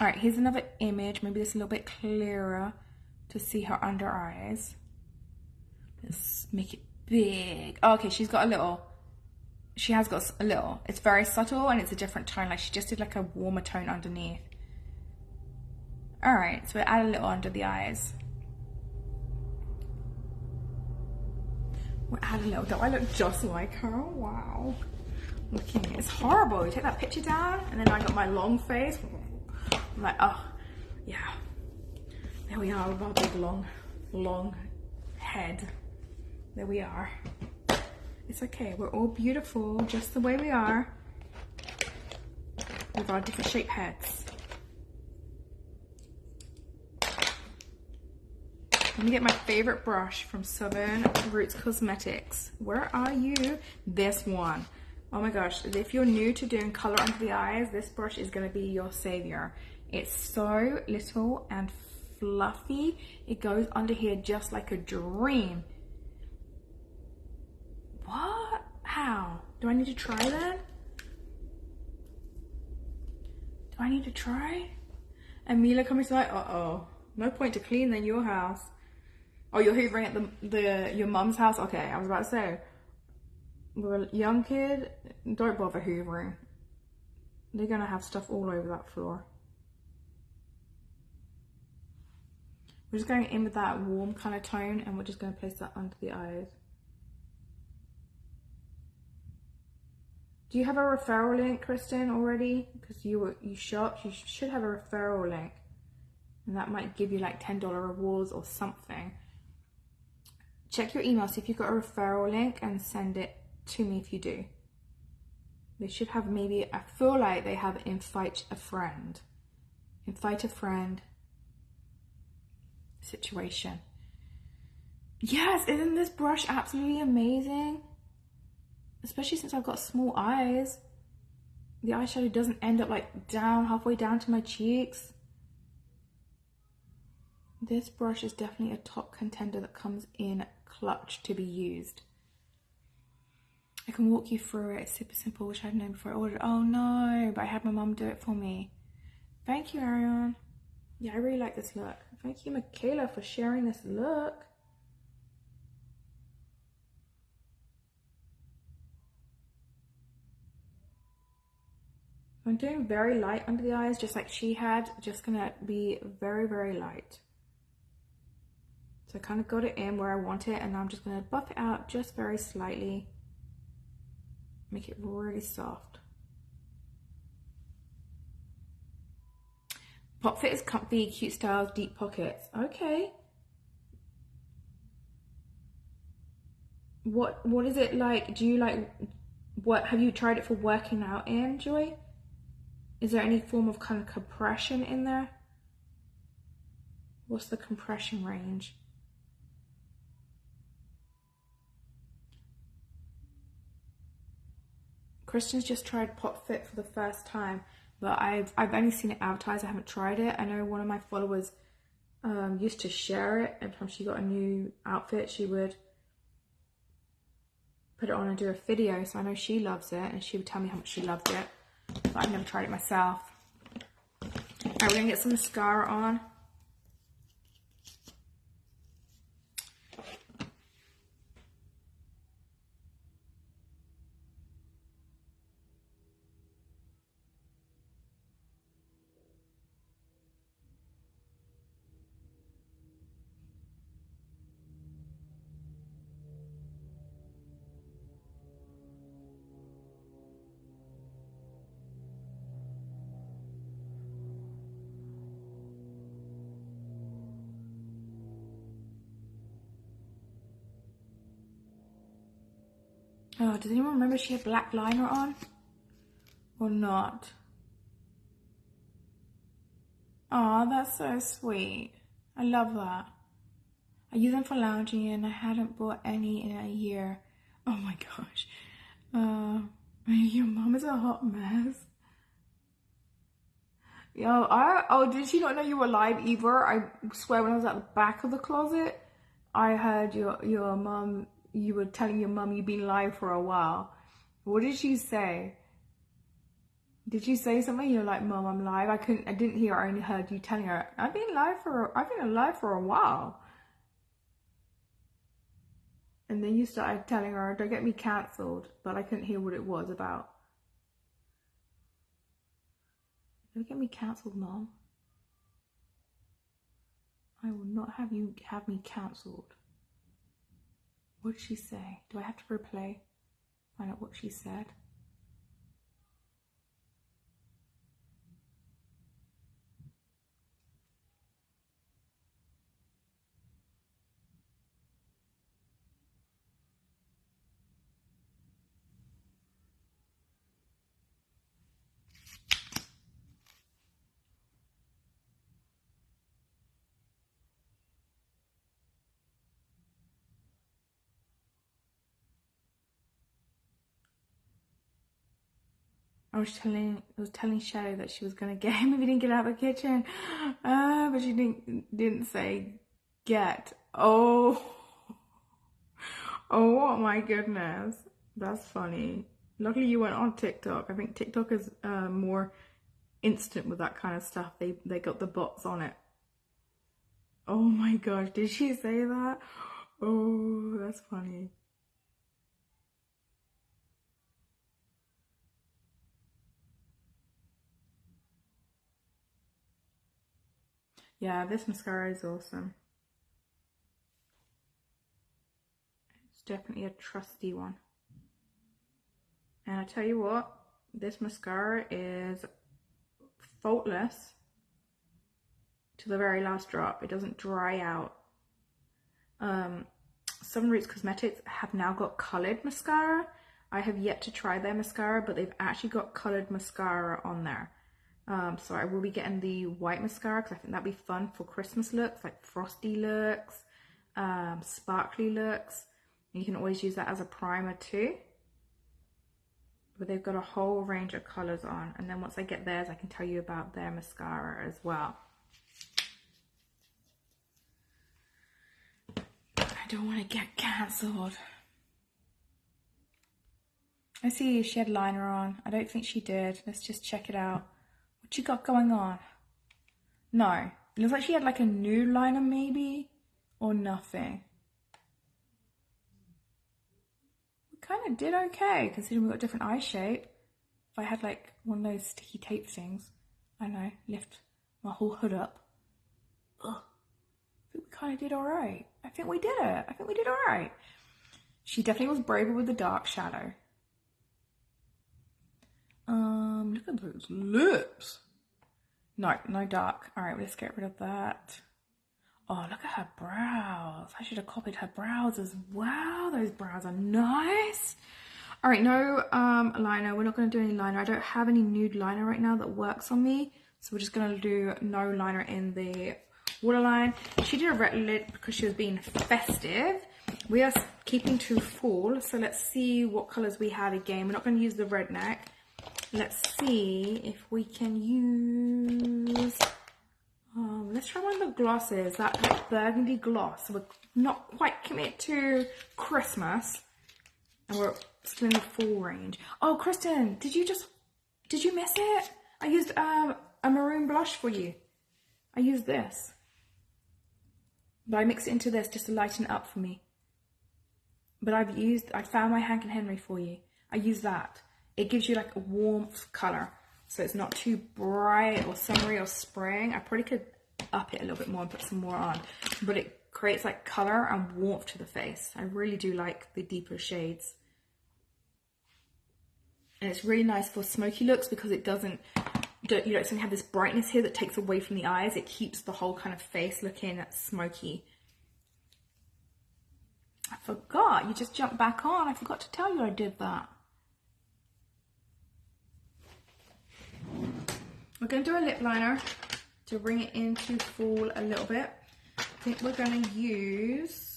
Alright, here's another image. Maybe this is a little bit clearer to see her under eyes. Let's make it big. Oh, okay, she has got a little. It's very subtle and it's a different tone. Like she just did like a warmer tone underneath. All right, so we add a little under the eyes. We'll add a little. Don't I look just like her? Wow. Looking, it's horrible. You take that picture down and then I got my long face. I'm like, oh, yeah. There we are with our big long head. There we are. It's okay. We're all beautiful just the way we are with our different shaped heads. Let me get my favorite brush from Southern Roots Cosmetics. Where are you? This one. Oh my gosh, if you're new to doing color under the eyes, this brush is going to be your savior. It's so little and fluffy. It goes under here just like a dream. What? How? Do I need to try then? Do I need to try? And Mila coming to like, uh-oh. No point to clean then your house. Oh, you're hoovering at your mum's house? Okay, I was about to say, with a young kid, don't bother hoovering. They're gonna have stuff all over that floor. We're just going in with that warm kind of tone and we're just gonna place that under the eyes. Do you have a referral link, Kristen, already? Because you shopped, you should have a referral link. And that might give you like $10 rewards or something. Check your email, see if you've got a referral link and send it to me if you do. They should have maybe, I feel like they have invite a friend situation. Yes, isn't this brush absolutely amazing? Especially since I've got small eyes. The eyeshadow doesn't end up like halfway down to my cheeks. This brush is definitely a top contender that comes in clutch to be used. I can walk you through it. It's super simple, which I'd known before I ordered. Oh no, but I had my mum do it for me. Thank you, Ariane. Yeah, I really like this look. Thank you, Michaela, for sharing this look. I'm doing very light under the eyes, just like she had. Just gonna be very, very light. So I kind of got it in where I want it, and now I'm just gonna buff it out just very slightly. Make it really soft. Pop Fit is comfy, cute styles, deep pockets. Okay. What is it like? Do you like, what have you tried it for working out in, Joy? Is there any form of kind of compression in there? What's the compression range? Kristen's just tried Pop Fit for the first time, but I've only seen it advertised. I haven't tried it. I know one of my followers used to share it. Every time she got a new outfit, she would put it on and do a video. So I know she loves it, and she would tell me how much she loved it. But I've never tried it myself. Alright, we're gonna get some mascara on. Oh, does anyone remember she had black liner on? Or not? Oh, that's so sweet. I love that. I use them for lounging and I hadn't bought any in a year. Oh my gosh. Your mom is a hot mess. Yo, did she not know you were live either? I swear when I was at the back of the closet, I heard your mom, you were telling your mom you've been live for a while. What did she say? Did you say something? You're like, Mom, I'm live. I didn't hear. I only heard you telling her, I've been alive for a while. And then you started telling her, don't get me cancelled, but I couldn't hear what it was about. Don't get me cancelled, Mom. I will not have you have me cancelled. What did she say? Do I have to replay? Find out what she said. I was telling Shadow that she was gonna get him if he didn't get out of the kitchen. But she didn't say get. Oh, oh my goodness, that's funny. Luckily you went on TikTok. I think TikTok is more instant with that kind of stuff. They got the bots on it. Oh my gosh, did she say that? Oh, that's funny. Yeah, this mascara is awesome. It's definitely a trusty one. And I tell you what, this mascara is faultless to the very last drop. It doesn't dry out. Southern Roots Cosmetics have now got colored mascara. I have yet to try their mascara, but they've actually got colored mascara on there. So I will be getting the white mascara because I think that'd be fun for Christmas looks, like frosty looks, sparkly looks. You can always use that as a primer too. But they've got a whole range of colors on. And then once I get theirs, I can tell you about their mascara as well. I don't want to get cancelled. Let's see if she had liner on. I don't think she did. Let's just check it out. What you got going on? No. It looks like she had like a nude liner maybe. Or nothing. We kind of did okay considering we got different eye shape. If I had like one of those sticky tape things. I don't know. Lift my whole hood up. Ugh. I think we kind of did alright. I think we did it. I think we did alright. She definitely was braver with the dark shadow. Look at those lips. No, no dark. Alright, let's get rid of that. Oh, look at her brows. I should have copied her brows as well. Those brows are nice. Alright, no liner. We're not going to do any liner. I don't have any nude liner right now that works on me. So we're just going to do no liner in the waterline. She did a red lid because she was being festive. We are keeping to fall. So let's see what colours we had again. We're not going to use the redneck. Let's see if we can use, let's try one of the glosses, that burgundy gloss. We're not quite committed to Christmas and we're still in the fall range. Oh, Kristen, did you miss it? I used a maroon blush for you. I used this, but I mixed it into this just to lighten it up for me. But I found my Hank and Henry for you. I used that. It gives you like a warmth color, so it's not too bright or summery or spring. I probably could up it a little bit more and put some more on, but it creates like color and warmth to the face. I really do like the deeper shades, and it's really nice for smoky looks because it doesn't, you don't suddenly have this brightness here that takes away from the eyes. It keeps the whole kind of face looking smoky. I forgot, you just jumped back on. I forgot to tell you I did that. We're going to do a lip liner to bring it into fall a little bit. I think we're going to use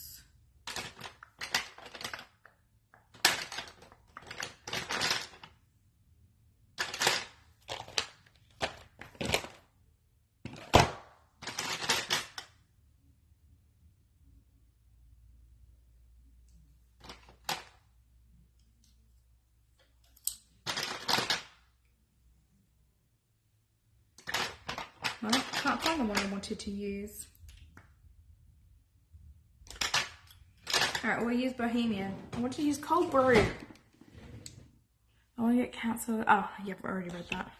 I can't find the one I wanted to use. Alright, we'll use Bohemian. I want to use Cold Brew. I want to get cancelled. Oh, yep, I already read that.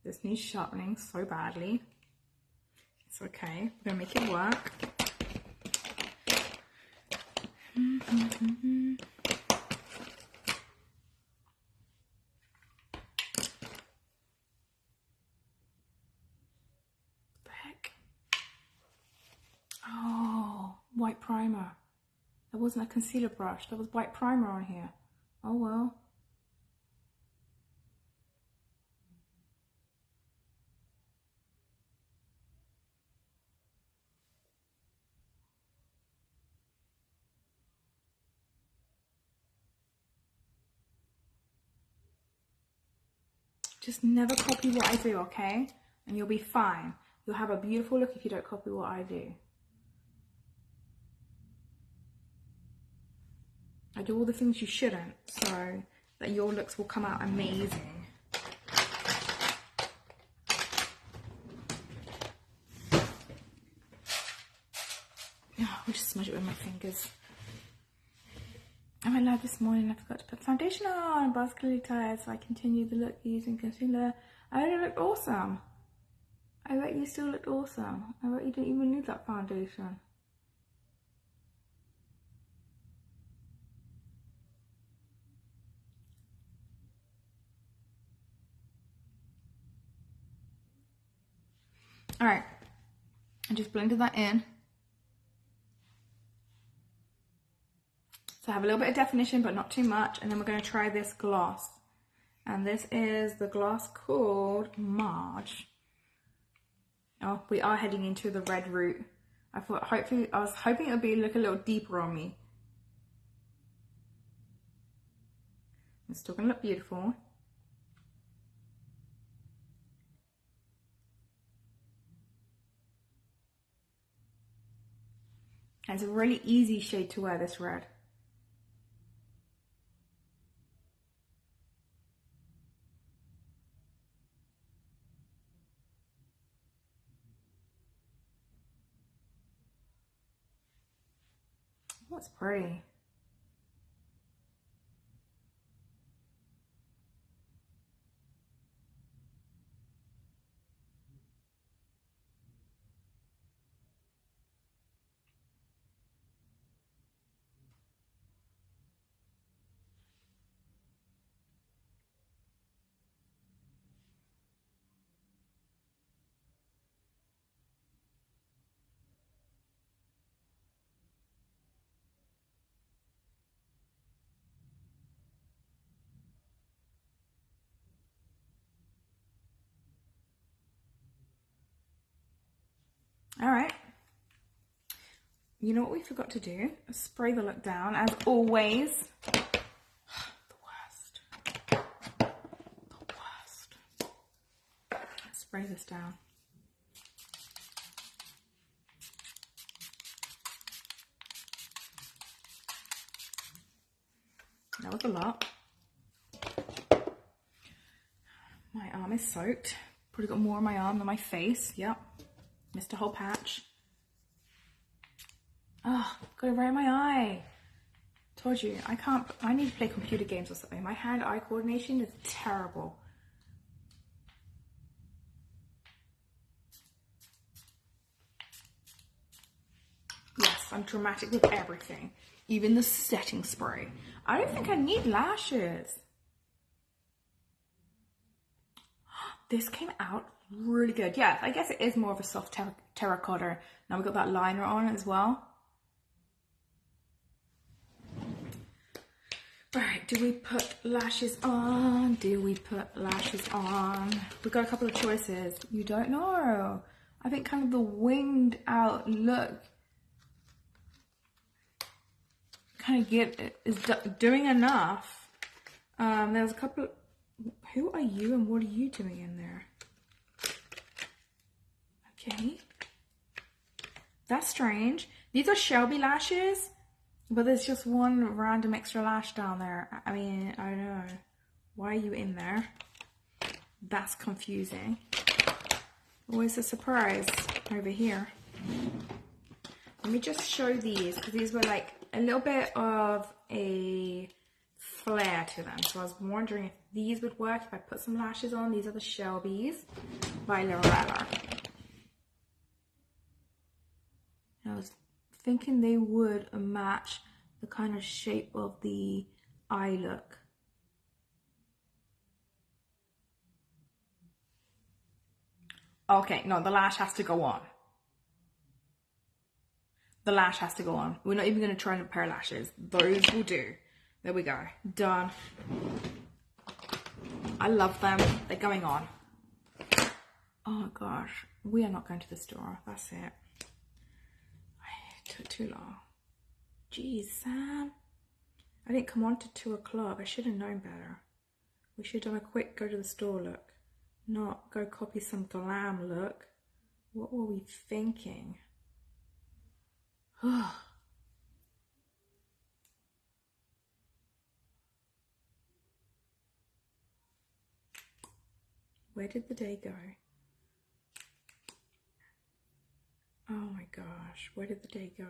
This needs sharpening so badly. It's okay. We're gonna make it work. The heck? Oh, white primer. That wasn't a concealer brush. That was white primer on here. Oh well. Just never copy what I do, okay? And you'll be fine. You'll have a beautiful look if you don't copy what I do. I do all the things you shouldn't, so that your looks will come out amazing. I'll just smudge it with my fingers. Oh my love, this morning I forgot to put foundation on. But I was clearly tired, so I continued the look using concealer. I really looked awesome. I bet you still looked awesome. I bet you didn't even need that foundation. Alright, I just blended that in. So I have a little bit of definition, but not too much. And then we're going to try this gloss. And this is the gloss called Marge. Oh, we are heading into the red route. I was hoping it would be look a little deeper on me. It's still going to look beautiful. And it's a really easy shade to wear, this red. Oh, it's pretty. All right. You know what we forgot to do? Spray the look down, as always. The worst. The worst. Let's spray this down. That was a lot. My arm is soaked. Probably got more on my arm than my face. Yep. Missed a whole patch. Oh, got it right in my eye. Told you, I need to play computer games or something. My hand-eye coordination is terrible. Yes, I'm dramatic with everything. Even the setting spray. I don't think I need lashes. This came out really good. Yeah, I guess it is more of a soft terracotta. Now we've got that liner on as well. Right, do we put lashes on? Do we put lashes on? We've got a couple of choices. You don't know. I think kind of the winged out look kind of is doing enough. There's a couple. Who are you and what are you doing in there? Okay. That's strange. These are Shelby lashes, but there's just one random extra lash down there. I mean, I don't know. Why are you in there? That's confusing. Always a surprise over here. Let me just show these, because these were like a little bit of a flare to them. So I was wondering if these would work if I put some lashes on. These are the Shelby's by Lorella. I was thinking they would match the kind of shape of the eye look. Okay, no, the lash has to go on. The lash has to go on. We're not even going to try a pair of lashes. Those will do. There we go. Done. I love them. They're going on. Oh gosh. We are not going to the store. That's it. It took too long. Jeez, Sam. I didn't come on to 2 o'clock. I should have known better. We should have done a quick go to the store look. Not go copy some glam look. What were we thinking? Where did the day go? Oh my gosh, where did the day go?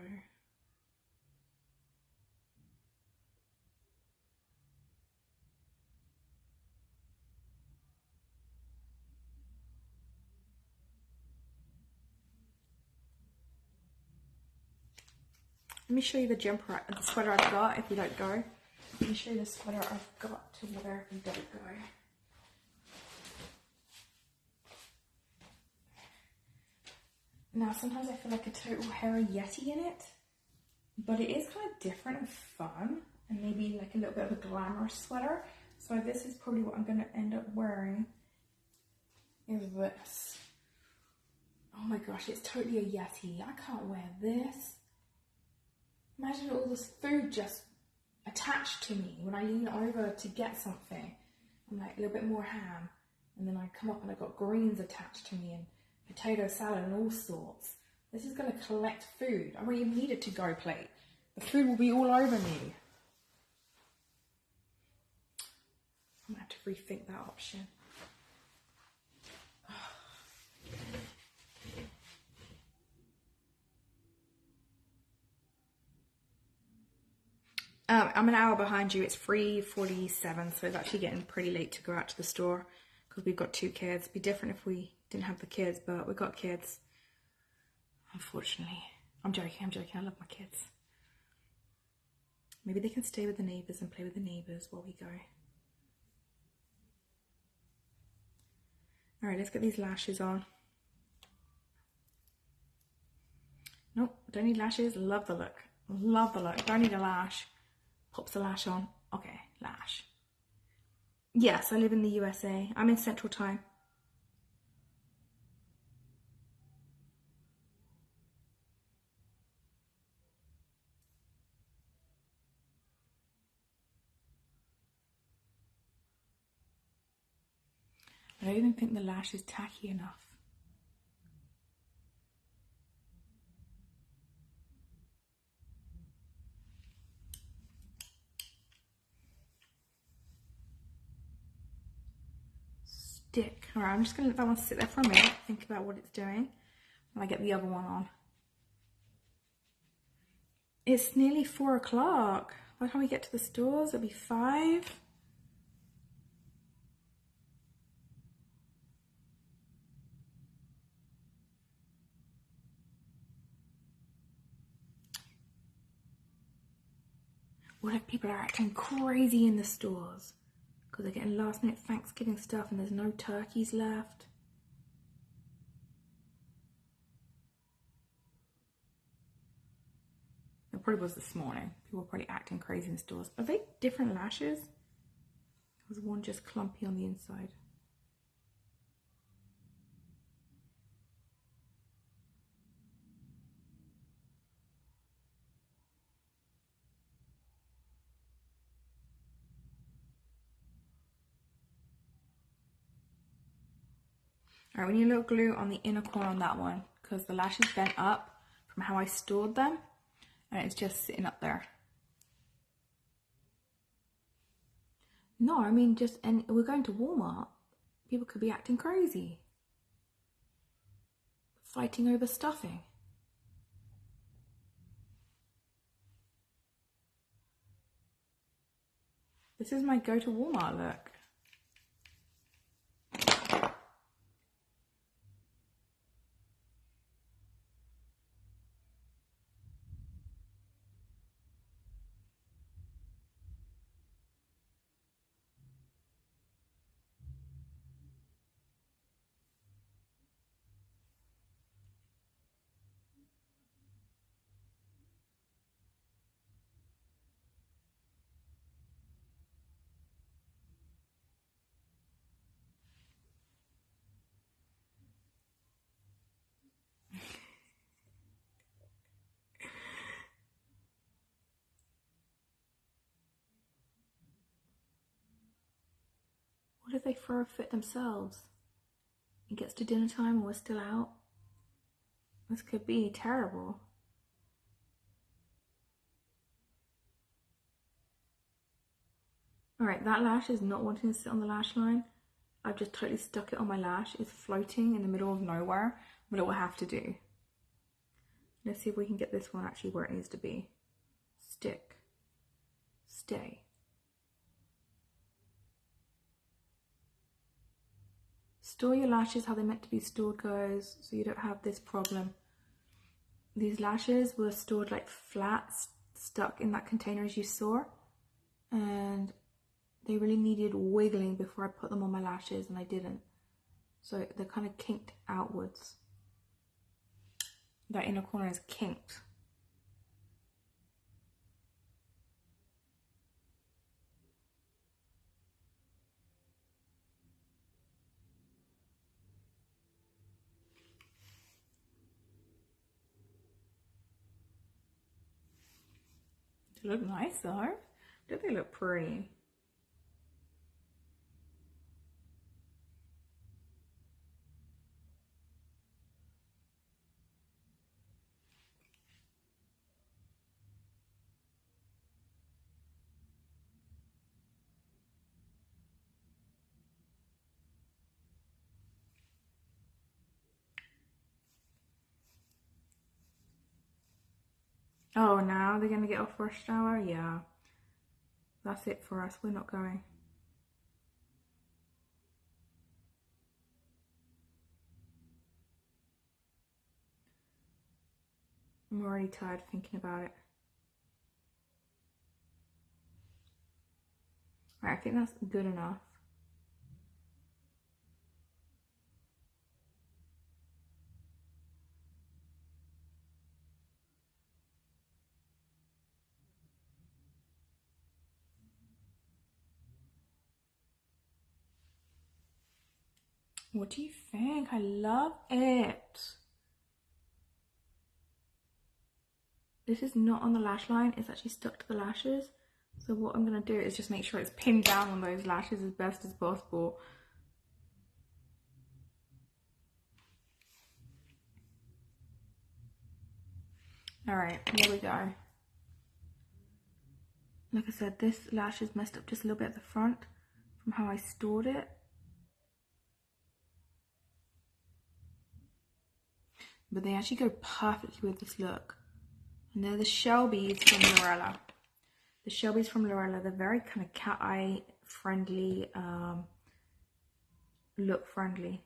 Let me show you the jumper, the sweater I've got if you don't go. Let me show you the sweater I've got to wear if you don't go. Now, sometimes I feel like a total hairy yeti in it, but it is kind of different and fun, and maybe like a little bit of a glamorous sweater. So this is probably what I'm going to end up wearing, is this. Oh my gosh, it's totally a yeti. I can't wear this. Imagine all this food just attached to me when I lean over to get something. I'm like, a little bit more ham, and then I come up and I've got greens attached to me and potato salad and all sorts. This is going to collect food. I won't even need a to-go plate. The food will be all over me. I'm going to have to rethink that option. I'm an hour behind you. It's 3:47, so it's actually getting pretty late to go out to the store because we've got 2 kids. It'd be different if we didn't have the kids, but we've got kids. Unfortunately. I'm joking. I love my kids. Maybe they can stay with the neighbours and play with the neighbours while we go. Alright, let's get these lashes on. Nope, don't need lashes. Love the look. Love the look. Don't need a lash. Pops the lash on. Okay, lash. Yes, I live in the USA. I'm in Central Time. I don't even think the lash is tacky enough. Stick. Alright, I'm just going to let that one sit there for a minute, think about what it's doing, and I get the other one on. It's nearly 4 o'clock. By the time we get to the stores, it'll be 5. What if people are acting crazy in the stores? Because they're getting last minute Thanksgiving stuff and there's no turkeys left. It probably was this morning. People were probably acting crazy in stores. Are they different lashes? Was one just clumpy on the inside? Alright, we need a little glue on the inner corner on that one because the lash is bent up from how I stored them and it's just sitting up there. No, I mean and we're going to Walmart. People could be acting crazy. Fighting over stuffing. This is my go to Walmart look. What if they throw a fit themselves? It gets to dinner time and we're still out. This could be terrible. Alright, that lash is not wanting to sit on the lash line. I've just totally stuck it on my lash. It's floating in the middle of nowhere, but it will have to do. Let's see if we can get this one actually where it needs to be. Stick. Stay. Store your lashes how they're meant to be stored, guys, so you don't have this problem. These lashes were stored like flat, stuck in that container as you saw, and they really needed wiggling before I put them on my lashes, and I didn't. So they're kind of kinked outwards. That inner corner is kinked. They look nice though. Don't they look pretty? Oh, now they're gonna get off rush hour? Yeah. That's it for us. We're not going. I'm already tired thinking about it. Right, I think that's good enough. What do you think? I love it. This is not on the lash line, it's actually stuck to the lashes. So what I'm going to do is just make sure it's pinned down on those lashes as best as possible. Alright, here we go. Like I said, this lash is messed up just a little bit at the front from how I stored it. But they actually go perfectly with this look. And they're the Shelbys from Lorella. The Shelbys from Lorella, they're very kind of cat eye friendly, look friendly.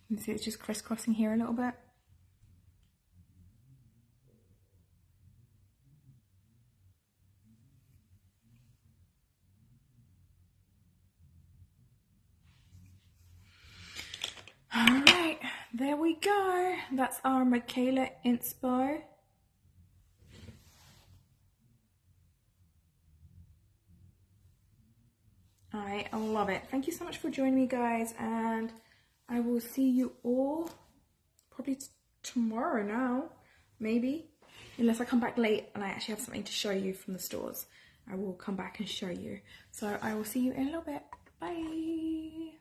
You see it's just crisscrossing here a little bit. Alright, there we go. That's our Michaela Inspo. I love it. Thank you so much for joining me, guys, and I will see you all probably tomorrow now, maybe. Unless I come back late and I actually have something to show you from the stores. I will come back and show you. So I will see you in a little bit. Bye.